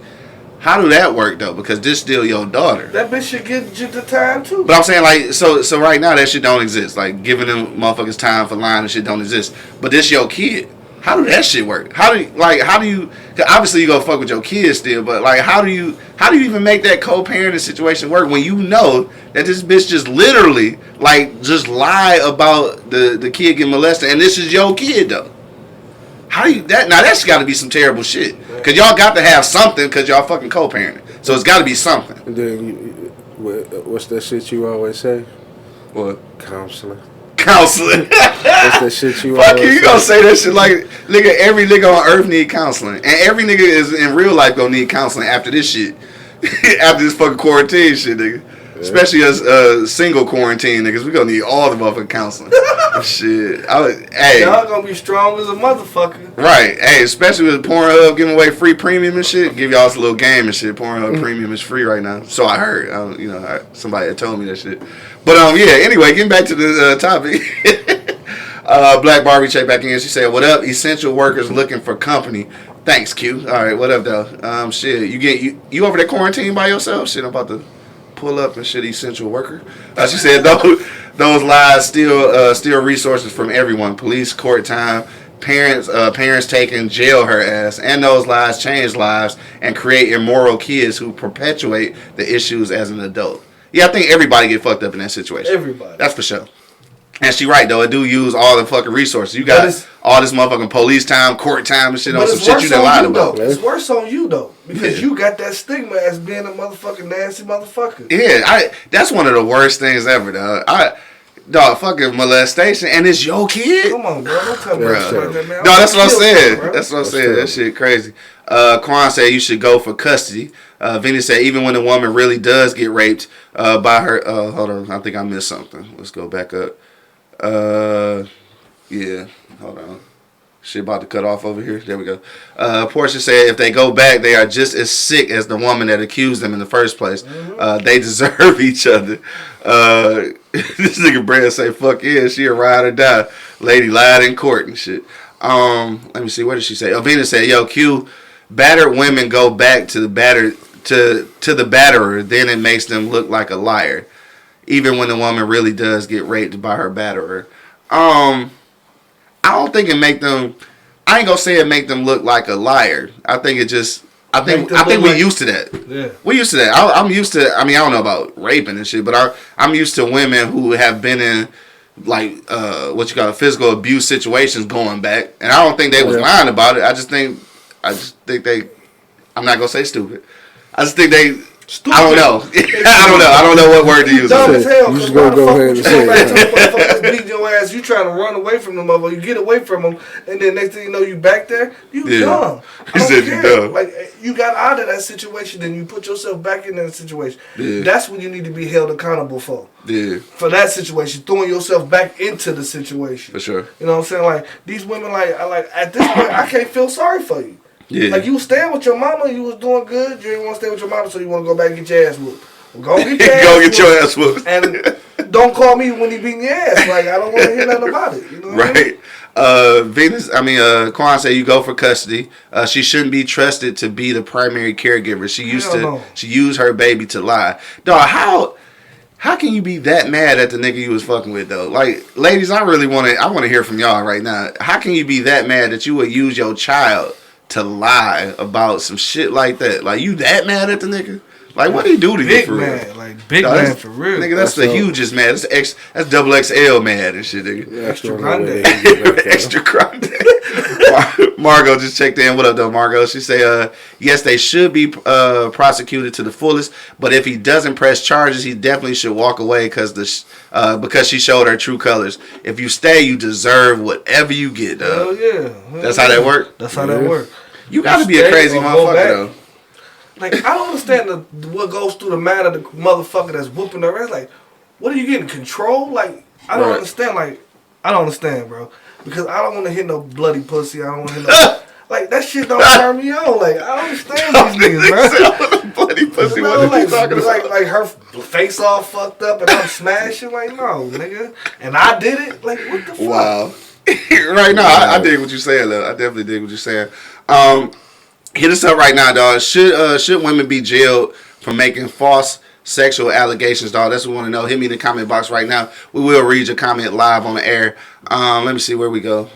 How do that work though? Because this still your daughter. That bitch should get you the time too. But I'm saying like so right now that shit don't exist. Like giving them motherfuckers time for lying and shit don't exist. But this your kid. How do that shit work? How do you? Cause obviously you gonna fuck with your kids still, but like how do you even make that co-parenting situation work when you know that this bitch just literally like just lie about the kid getting molested and this is your kid though? How do you that? Now that's got to be some terrible shit. Cause y'all got to have something cause y'all fucking co-parenting. So it's got to be something. And then what's that shit you always say? What? Counseling. Counseling. What's that shit you Fuck always you gonna say that shit like nigga, every nigga on earth need counseling. And every nigga is in real life gonna need counseling after this shit. After this fucking quarantine shit, nigga. Yeah. Especially as single quarantine niggas, we gonna need all the motherfucking counseling. Shit. Hey. Y'all gonna be strong as a motherfucker. Right. Hey, especially with Pornhub giving away free premium and shit. Give y'all a little game and shit. Pornhub premium is free right now. So I heard. Somebody had told me that shit. But yeah, anyway, getting back to the topic. Black Barbie checked back in. She said, "What up? Essential workers looking for company. Thanks, Q. All right, what up, though? Shit, you over there quarantine by yourself? Shit, I'm about to pull up and shit. Essential worker. She said those lies steal resources from everyone. Police, court time, parents taking jail her ass, and those lies change lives and create immoral kids who perpetuate the issues as an adult." Yeah, I think everybody get fucked up in that situation. Everybody. That's for sure. And she right, though. It do use all the fucking resources. You got all this motherfucking police time, court time, and shit on some shit you done lied about. It's worse on you, though. Because you got that stigma as being a motherfucking nasty motherfucker. Yeah, that's one of the worst things ever, dog. Dog, fucking molestation, and it's your kid? Come on, bro. Don't tell me that shit like that, man. No, that's what I'm saying. That's what I'm saying. That shit crazy. Quan said you should go for custody. Vinny said even when a woman really does get raped by her... hold on. I think I missed something. Let's go back up. Yeah. Hold on. Shit about to cut off over here. There we go. Portia said if they go back, they are just as sick as the woman that accused them in the first place. They deserve each other. This nigga Brad say, fuck yeah, she a ride or die. Lady lied in court and shit. Let me see, what did she say? Avina said, yo, Q, battered women go back to the batterer, then it makes them look like a liar. Even when the woman really does get raped by her batterer. I don't think it make them. I ain't gonna say it make them look like a liar. I think it just. I think we used to that. Yeah. We used to that. I'm used to. I mean, I don't know about raping and shit, but I'm used to women who have been in like what you call physical abuse situations going back, and I don't think they was lying about it. I just think they. I'm not gonna say stupid. I just think they. Stupid. I don't know. I don't know what word to use. Dumb as hell. You just gonna go ahead and say it. Beat your ass. You trying to run away from them, motherfucker. You get away from them, and then next thing you know, you back there. You dumb. He said you dumb. Like you got out of that situation, then you put yourself back in that situation. Yeah. That's what you need to be held accountable for. Yeah. For that situation, throwing yourself back into the situation. For sure. You know what I'm saying? Like these women, like at this point, I can't feel sorry for you. Yeah. Like you was staying with your mama, you was doing good. You didn't want to stay with your mama, so you want to go back and get your ass whooped. Well, go get your ass whooped. And don't call me when he beating your ass. Like I don't want to hear nothing about it. You know what I mean? Quan said you go for custody. She shouldn't be trusted to be the primary caregiver. She used her baby to lie. Dog, how can you be that mad at the nigga you was fucking with though? Like, ladies, I want to hear from y'all right now. How can you be that mad that you would use your child to lie about some shit like that? Like, you that mad at the nigga? Like, what did he do to you for real? Big man for real. Nigga, that's the hugest mad. That's double XL mad and shit, nigga. Extra grande. Extra grande. Margot just checked in. What up, though, Margot? She say, yes, they should be prosecuted to the fullest, but if he doesn't press charges, he definitely should walk away because she showed her true colors. If you stay, you deserve whatever you get, dog. Hell yeah. That's how that work? That's how that work. You gotta be a crazy motherfucker, though. Like, I don't understand what goes through the mind of the motherfucker that's whooping their ass. Like, what are you getting, control? Like, I don't understand. Like, I don't understand, bro. Because I don't want to hit no bloody pussy. I don't want to hit no... Like, that shit don't turn me on. Like, I don't understand these niggas, bro. Bloody pussy, what are you talking about? Like, her face all fucked up and I'm smashing. Like, no, nigga. And I did it. Like, what the fuck? Wow. Right now, I dig what you're saying, though. I definitely dig what you're saying. Hit us up right now, dog. Should women be jailed for making false sexual allegations, dog? That's what we want to know. Hit me in the comment box right now. We will read your comment live on the air. Let me see where we go.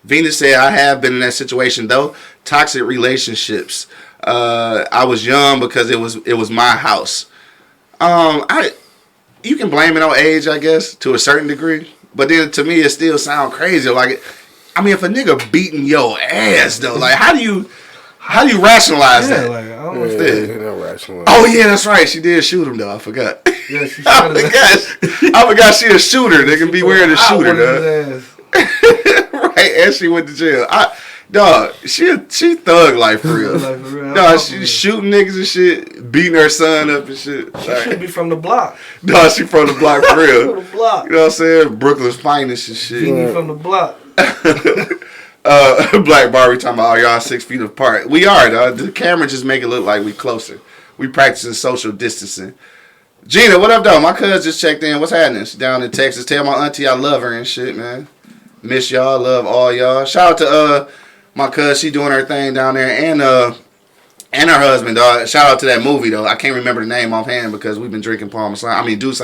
Venus said, I have been in that situation though. Toxic relationships. I was young because it was my house. You can blame it on age, I guess, to a certain degree. But then to me, it still sounds crazy. Like, I mean, if a nigga beating your ass though, like how do you rationalize that? Like, I don't understand. Rationalize. Oh yeah, that's right. She did shoot him though. I forgot. Yeah, she I forgot she a shooter. They can be wearing a shooter, dog. Right, and she went to jail. Dog, she thug life for real. Dog, she shooting niggas and shit, beating her son up and shit. She should be from the block. Dog, she from the block for real. From the block. You know what I'm saying? Brooklyn's finest and shit. Beanie from the block. Black Barbie talking about, y'all 6 feet apart. We are, dog. The camera just make it look like we closer. We practicing social distancing. Gina, what up, though? My cousin just checked in. What's happening? She down in Texas. Tell my auntie I love her and shit, man. Miss y'all. Love all y'all. Shout out to my cousin. She doing her thing down there. And her husband, dog. Shout out to that movie, though. I can't remember the name offhand because we've been drinking Parmesan. Douce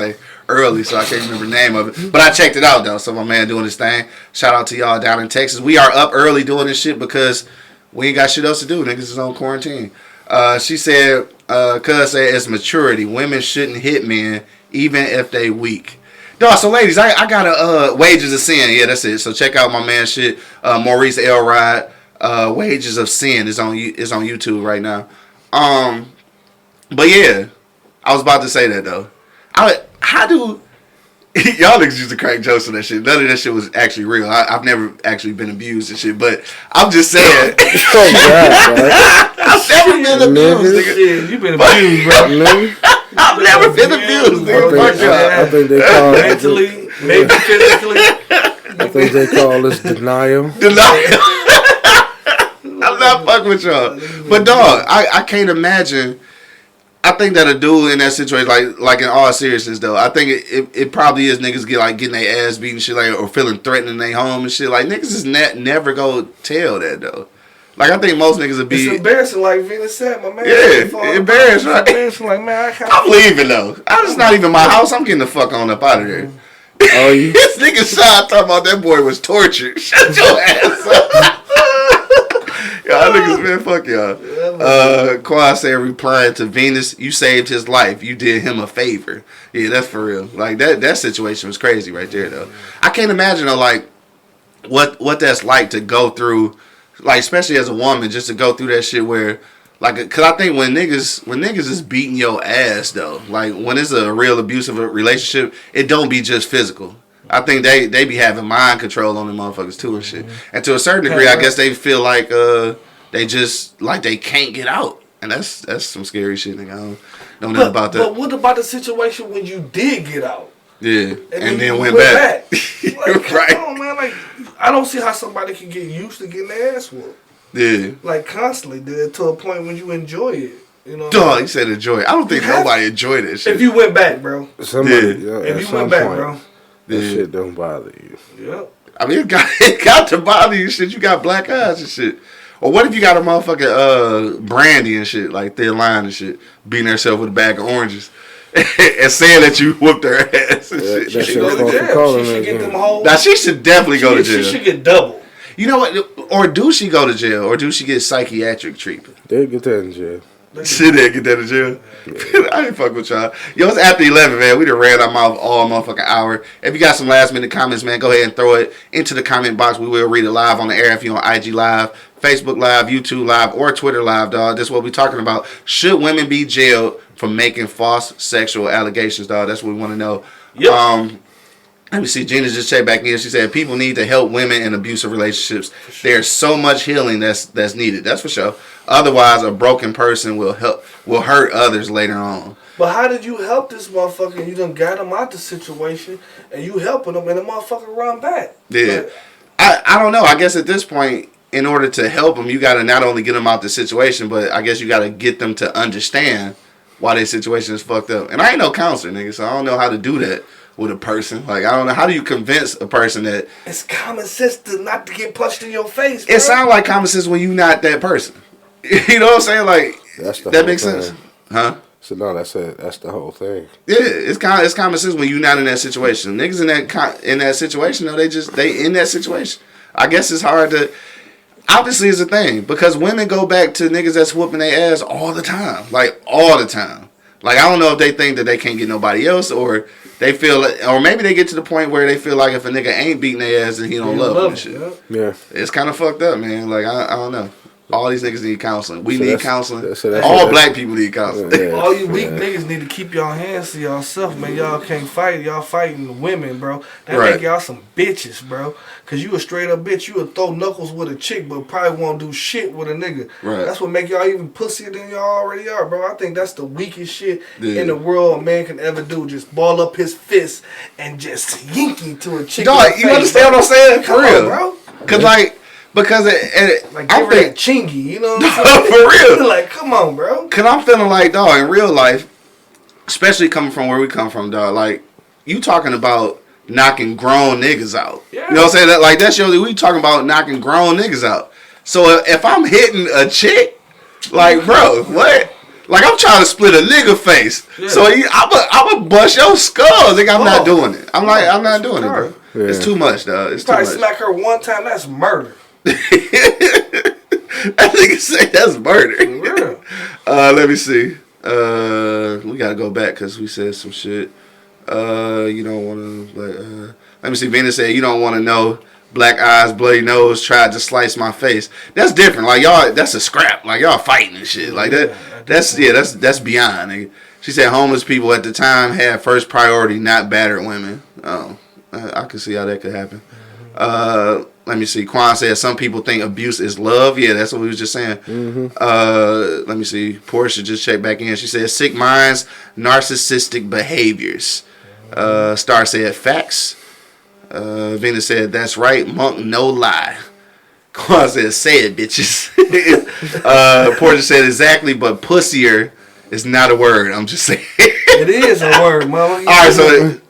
early, so I can't remember the name of it. But I checked it out, though. So my man doing his thing. Shout out to y'all down in Texas. We are up early doing this shit because we ain't got shit else to do. Niggas is on quarantine. She said, cuz said it's maturity. Women shouldn't hit men even if they weak. Dog, so ladies, I got a Wages of Sin. Yeah, that's it. So check out my man shit. Maurice Elrod. Wages of Sin is on YouTube right now. But yeah, I was about to say that though. How do y'all niggas used to crack jokes on that shit? None of that shit was actually real. I've never actually been abused and shit, but I'm just saying. I've never been abused, nigga. Yeah, you been abused, bro. I've never been abused, nigga. I think they call mentally, maybe physically. I think they call this denial. I'm not fucking with y'all. But dog, I can't imagine. I think that a dude in that situation, like in all seriousness though, I think it probably is niggas getting their ass beaten shit like, or feeling threatened in their home and shit. Like niggas is never go tell that though. Like I think most niggas would be. It's embarrassing, like Venus said, my man. Yeah, embarrassed, right? Embarrassing, like man, I'm leaving though. It's not even my house. I'm getting the fuck on up out of there. Oh, you? This nigga Sean talking about that boy was tortured. Shut your ass up. Y'all niggas, man, fuck y'all. Quad said, replying to Venus, you saved his life. You did him a favor. Yeah, that's for real. Like, that situation was crazy right there, though. I can't imagine, though, like, what that's like to go through, like, especially as a woman, just to go through that shit where, like, because I think when niggas is beating your ass, though, like, when it's a real abusive relationship, it don't be just physical. I think they be having mind control on the motherfuckers too and shit. And to a certain degree, I guess they feel like they just like they can't get out, and that's some scary shit. Nigga. I don't know about that. But what about the situation when you did get out? Yeah, and then went back. Like, right? Come on, man. Like, I don't see how somebody can get used to getting their ass whooped. Yeah, like constantly, to a point when you enjoy it. You know, dog, you said enjoy it. I don't think nobody enjoyed that shit. If you went back, bro. Somebody, if you went back, bro. That shit don't bother you. Yep. I mean, it got to bother you. Shit, you got black eyes and shit. Or what if you got a motherfucking Brandy and shit, like Thin Line and shit, beating herself with a bag of oranges and saying that you whooped her ass and shit. She should go to jail. She should get them whole. Now she should definitely go to jail. She should get double. You know what? Or do she go to jail? Or do she get psychiatric treatment? They'll get that in jail. Shit, they get that in jail. Yeah. I ain't fuck with y'all. Yo, it's after 11, man. We done ran our mouth all motherfucking hour. If you got some last minute comments, man, go ahead and throw it into the comment box. We will read it live on the air if you're on IG Live, Facebook Live, YouTube Live, or Twitter Live, dog. This is what we're talking about. Should women be jailed for making false sexual allegations, dog? That's what we want to know. Yep. Let me see. Gina just checked back in. She said people need to help women in abusive relationships. There's so much healing that's needed. That's for sure. Otherwise, a broken person will hurt others later on. But how did you help this motherfucker? You done got him out the situation, and you helping him, and the motherfucker run back. Yeah. I don't know. I guess at this point, in order to help them, you got to not only get them out the situation, but I guess you got to get them to understand why their situation is fucked up. And I ain't no counselor, nigga, so I don't know how to do that. with a person. Like, I don't know. How do you convince a person that... It's common sense to not to get punched in your face, bro. It sounds like common sense when you're not that person. You know what I'm saying? Like, that makes sense. Huh? So no, that's the whole thing. Yeah, it's common sense when you're not in that situation. Niggas in that situation, though, they in that situation. I guess it's hard to... Obviously, it's a thing. Because women go back to niggas that's whooping their ass all the time. Like, all the time. Like, I don't know if they think that they can't get nobody else, or they feel, or maybe they get to the point where they feel like if a nigga ain't beating their ass, then he don't love them and shit. Yeah. It's kind of fucked up, man. Like, I don't know. All these niggas need counseling. We need counseling. All black people need counseling. Yeah. All you weak niggas need to keep y'all hands to y'allself, man. Y'all can't fight. Y'all fighting women, bro. That make y'all some bitches, bro. Cause you a straight up bitch. You would throw knuckles with a chick, but probably won't do shit with a nigga. Right. That's what make y'all even pussier than y'all already are, bro. I think that's the weakest shit in the world a man can ever do. Just ball up his fist and just yinky to a chick. Dog, you understand what I'm saying? For real, bro. Cause like. Because like give her that chingy, you know what I'm saying? For real. Like, come on, bro. Cause I'm feeling like, dog, in real life, especially coming from where we come from, dog, like, you talking about knocking grown niggas out. Yeah. You know what I'm saying? That, like, that's usually we talking about knocking grown niggas out. So if I'm hitting a chick, like, bro, what? Like, I'm trying to split a nigga face. Yeah. So I'm gonna bust your skull. Like, I'm not doing it. I'm not doing it, bro. Yeah. It's too much, dog. It's too much. Probably smack her one time, that's murder. That nigga say that's murder. Let me see. We gotta go back because we said some shit. You don't want to like. Let me see. Venus said you don't want to know. Black eyes, bloody nose, tried to slice my face. That's different. Like y'all, that's a scrap. Like y'all fighting and shit. Like that. That's beyond. Nigga. She said homeless people at the time had first priority, not battered women. Oh, I can see how that could happen. Let me see. Quan said some people think abuse is love. Yeah, that's what we was just saying. Mm-hmm. Let me see. Portia just checked back in. She said sick minds, narcissistic behaviors. Star said facts. Venus said that's right. Monk, no lie. Quan said say it, bitches. Portia said exactly, but pussier is not a word. I'm just saying. It is a word, mama.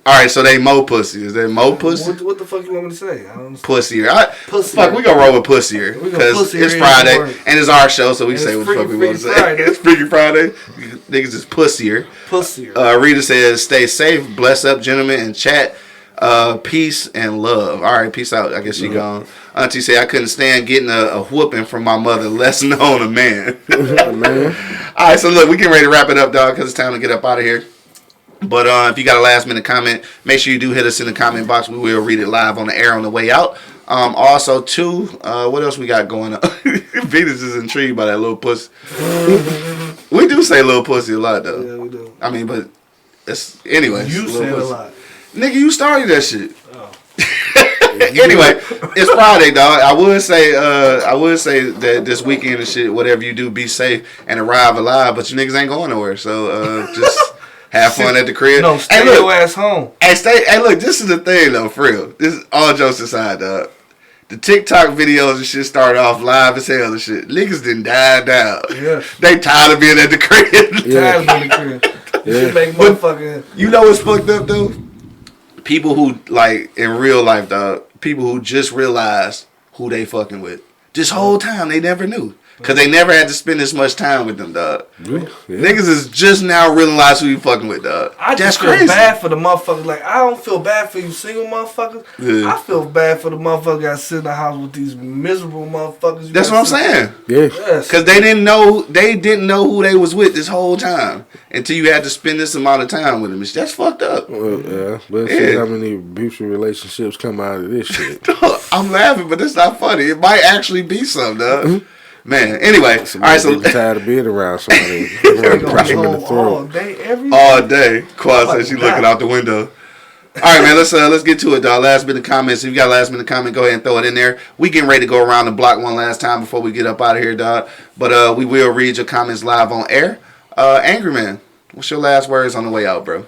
All right, so they mo pussy. Is that mo pussy? What the fuck you want me to say? I don't pussier. Pussier. Fuck, we gonna roll with pussier because it's Friday and it's our show, so we can say what the fuck we want to say. It's Freaky Friday. Niggas is pussier. Pussier. Rita says, "Stay safe, bless up, gentlemen, and chat. Peace and love." All right, peace out. I guess she gone. Auntie say I couldn't stand getting a whooping from my mother. Less known a man. Man. All right, so look, we getting ready to wrap it up, dog, because it's time to get up out of here. But if you got a last minute comment, make sure you do hit us in the comment box. We will read it live on the air on the way out. Also, too, what else we got going on? Venus is intrigued by that little pussy. We do say little pussy a lot, though. Yeah, we do. I mean, but it's anyway. You say a lot. Nigga, you started that shit. Oh. Anyway, it's Friday, dog. I would say that this weekend and shit, whatever you do, be safe and arrive alive. But you niggas ain't going nowhere, so just have fun at the crib. No, stay your ass home. Hey, look, this is the thing though, for real. This is all jokes aside, dog. The TikTok videos and shit started off live as hell and shit. Niggas didn't die down. Yeah. They tired of being at the crib. Yeah. Tired of being at the crib. Yeah. Shit make motherfucking. You know what's fucked up though? People who, like, in real life, dog, people who just realized who they fucking with. This whole time, they never knew. Because they never had to spend this much time with them, dog. Yeah. Niggas is just now realizing who you fucking with, dog. I just feel bad for the motherfuckers. Like, I don't feel bad for you single motherfuckers. Yeah. I feel bad for the motherfuckers that sit in the house with these miserable motherfuckers. That's what I'm saying. Yeah. Because they didn't know who they was with this whole time until you had to spend this amount of time with them. That's fucked up. Well, yeah. Let's see how many abusive relationships come out of this shit. I'm laughing, but it's not funny. It might actually be something, dog. Mm-hmm. Man, anyway, all right, so tired of being around somebody. Push them in the throat all day. Quad says she looking out the window. All right, man, let's get to it, dog. Last minute comments. If you got a last minute comment, go ahead and throw it in there. We getting ready to go around the block one last time before we get up out of here, dog. But we will read your comments live on air. Angry Man, what's your last words on the way out, bro?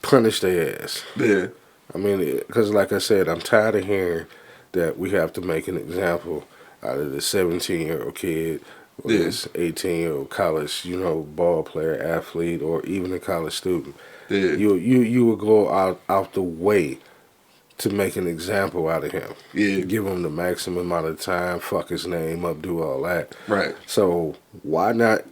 Punish their ass. Yeah. I mean, because like I said, I'm tired of hearing that we have to make an example out of the 17-year-old kid whether it's 18-year-old college, ball player, athlete, or even a college student. Yeah. You would go out the way to make an example out of him. Yeah. Give him the maximum amount of time, fuck his name up, do all that. Right. So why not?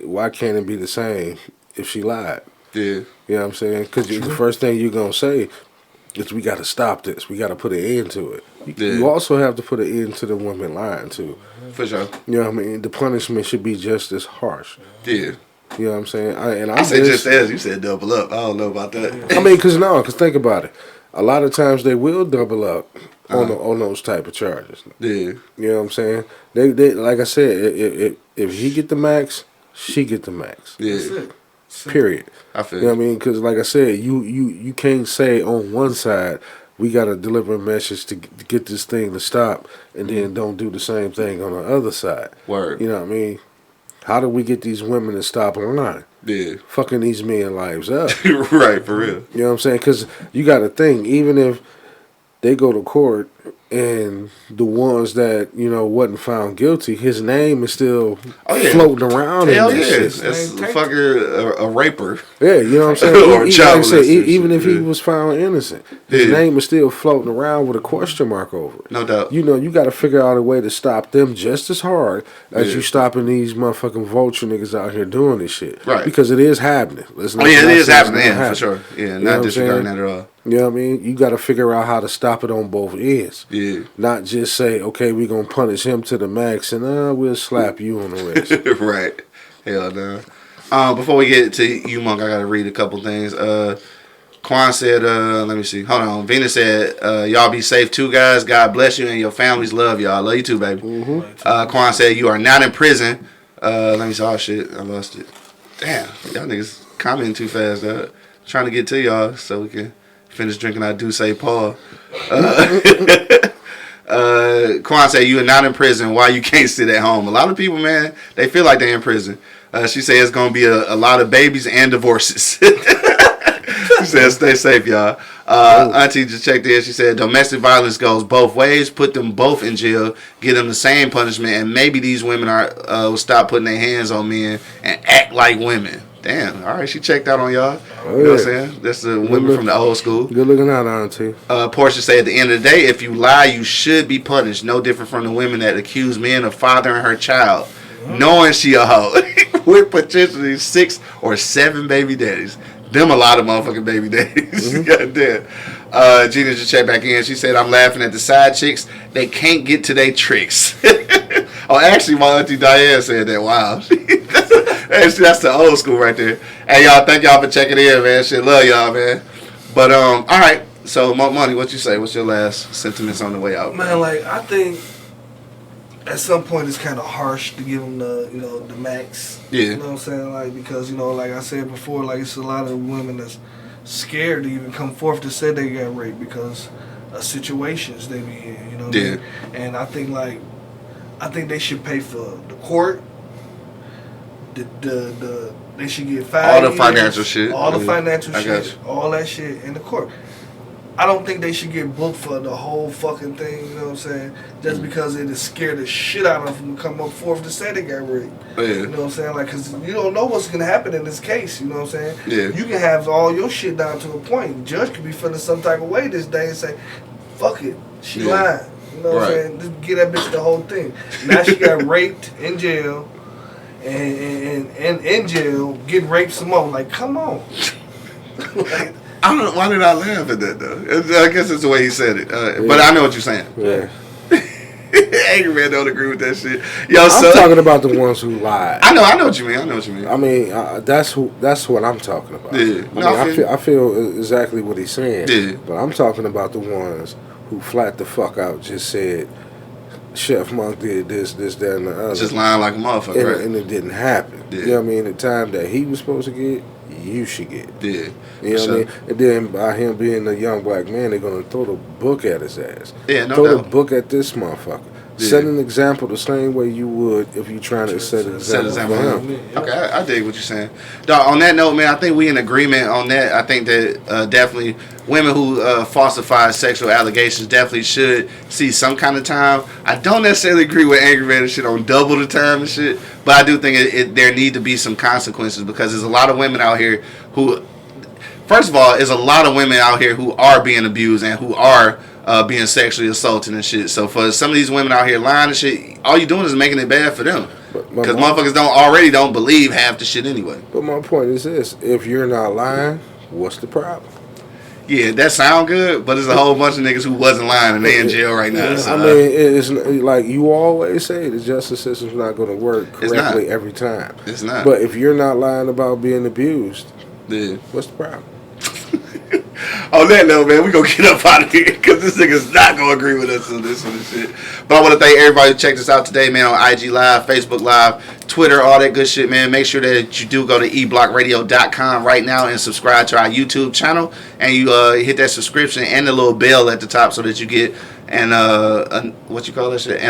Why can't it be the same if she lied? Yeah. You know what I'm saying? Because the first thing you're going to say is we got to stop this. We got to put an end to it. You also have to put an end to the women lying, too. For sure. You know what I mean? The punishment should be just as harsh. Yeah. You know what I'm saying? I said just as. You said double up. I don't know about that. I mean, because think about it. A lot of times they will double up on those type of charges. Yeah. You know what I'm saying? They like I said, if he get the max, she get the max. Yeah. That's it. Period. I feel you know what I mean? Because like I said, you can't say on one side we got to deliver a message to get this thing to stop, and then don't do the same thing on the other side. Word. You know what I mean? How do we get these women to stop lying? Yeah. Fucking these men lives up. Right, for real. You know what I'm saying? Because you got to think, even if they go to court and the ones that, wasn't found guilty, his name is still floating around. Hell in yeah. shit. That's a fucker, a raper. Yeah, you know what I'm saying? Or child like I said, even if he shit. was found innocent, his name is still floating around with a question mark over it. No doubt. You got to figure out a way to stop them just as hard as you stopping these motherfucking vulture niggas out here doing this shit. Right. Because it is happening. It is happening, for sure. Yeah, not disregarding that at all. You know what I mean? You got to figure out how to stop it on both ends. Yeah. Not just say, okay, we're going to punish him to the max and we'll slap you on the wrist. Right. Hell no. Before we get to you, Monk, I got to read a couple things. Quan said, let me see. Hold on. Venus said, y'all be safe too, guys. God bless you and your families. Love y'all. Love you too, baby. Mm-hmm. Quan said, you are not in prison. Let me see. Oh, shit. I lost it. Damn. Y'all niggas commenting too fast, dog. Trying to get to y'all so we can finish drinking our Douce Paul. Quan said, you are not in prison. Why you can't sit at home? A lot of people, man, they feel like they're in prison. She said it's going to be a lot of babies and divorces. She said, stay safe, y'all. Auntie just checked in. She said, domestic violence goes both ways. Put them both in jail. Give them the same punishment. And maybe these women will stop putting their hands on men and act like women. Damn. All right, she checked out on y'all. You know what I'm saying? That's the women from the old school. Good looking out, Auntie. Portia said, at the end of the day, if you lie, you should be punished. No different from the women that accuse men of fathering her child, knowing she a hoe, with potentially 6 or 7 baby daddies. Them a lot of motherfucking baby daddies. Goddamn. Gina just checked back in. She said, I'm laughing at the side chicks. They can't get to their tricks. Oh, actually, my auntie Diane said that. Wow. That's the old school right there. Hey, y'all, thank y'all for checking in, man. Shit, love y'all, man. But, all right. So, Money, what you say? What's your last sentiments on the way out? Man, like, I think at some point it's kind of harsh to give them the max. Yeah. You know what I'm saying? Like, because, like I said before, like, it's a lot of women that's scared to even come forth to say they got raped because of situations they be in, you know what I mean? And I think they should pay for the court, they should get 5 all the years, financial shit. All the financial I got shit. you. All that shit in the court. I don't think they should get booked for the whole fucking thing, you know what I'm saying? Just because it is scared the shit out of them to come up forth to say they got raped. Yeah. You know what I'm saying? Like, because you don't know what's going to happen in this case, you know what I'm saying? Yeah. You can have all your shit down to a point. The judge could be feeling some type of way this day and say, fuck it, she lying. You know what I'm saying? Just get that bitch the whole thing. Now she got raped in jail and in jail getting raped some more. Like, come on. Like, I don't know. Why did I laugh at that, though? I guess it's the way he said it. But I know what you're saying. Yeah. Angry man don't agree with that shit. Yo, I'm talking about the ones who lied. I know what you mean. I mean, that's what I'm talking about. Yeah. I feel exactly what he's saying. Yeah. But I'm talking about the ones who flat the fuck out just said, Chef Monk did this, that, and the other. Just lying like a motherfucker, right? And it didn't happen. Yeah. You know what I mean? The time that he was supposed to get, you should get. Yeah. You know what I mean? And then by him being a young black man, they're going to throw the book at his ass. Yeah, no Throw doubt. the book at this motherfucker. Set an example the same way you would if you're trying to set an example for him. Okay, I dig what you're saying. Dog, on that note, man, I think we in agreement on that. I think that definitely women who falsify sexual allegations definitely should see some kind of time. I don't necessarily agree with Angry Man and shit on double the time and shit, but I do think there need to be some consequences because there's a lot of women out here who, first of all, there's a lot of women out here who are being abused and who are being sexually assaulted and shit. So for some of these women out here lying and shit, all you doing is making it bad for them. Because motherfuckers don't believe half the shit anyway. But my point is this: if you're not lying, what's the problem? Yeah, that sound good, but there's a whole bunch of niggas who wasn't lying and they in jail right now. So, I mean, it's like you always say, the justice system's not going to work correctly every time. It's not. But if you're not lying about being abused, what's the problem? On that note, man, we gonna get up out of here because this nigga's not gonna agree with us on this one shit. But I want to thank everybody who checked us out today, man, on IG Live, Facebook Live, Twitter, all that good shit, man. Make sure that you do go to eblockradio.com right now and subscribe to our YouTube channel, and you hit that subscription and the little bell at the top so that you get an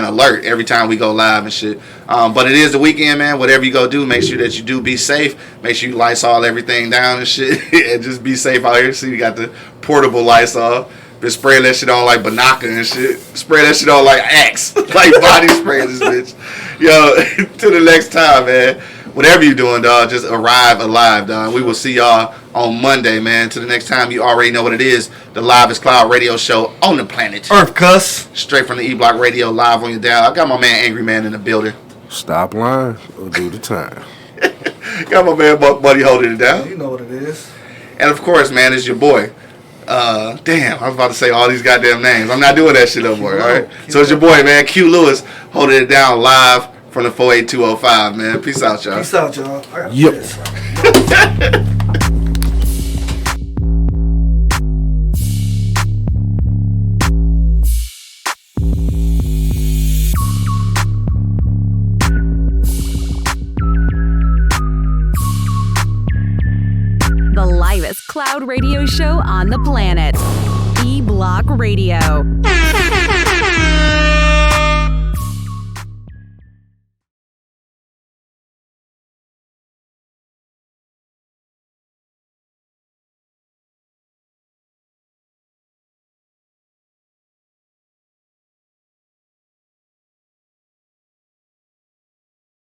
alert every time we go live and shit. But it is the weekend, man. Whatever you go do, make sure that you do be safe. Make sure you Lysol everything down and shit, and just be safe out here. See, you got the portable Lysol. Been spraying that shit on like Banaka and shit. Spray that shit on like Axe, like body spray this bitch. Yo, till the next time, man. Whatever you doing, dog, just arrive alive, dog. We will see y'all on Monday, man. Till the next time, you already know what it is. The Live is Cloud radio show on the planet Earth, cuss. Straight from the E-Block Radio, live on your dial. I got my man Angry Man in the building. Stop lying or do the time. Got my man Buck Buddy holding it down. You know what it is. And of course, man, it's your boy. Damn, I was about to say all these goddamn names. I'm not doing that shit no more, all right? So it's your boy, man, Q Lewis, holding it down live from the 48205, man. Peace out, y'all. Peace out, y'all. I got Yep. this. The livest cloud radio show on the planet. E-Block Radio.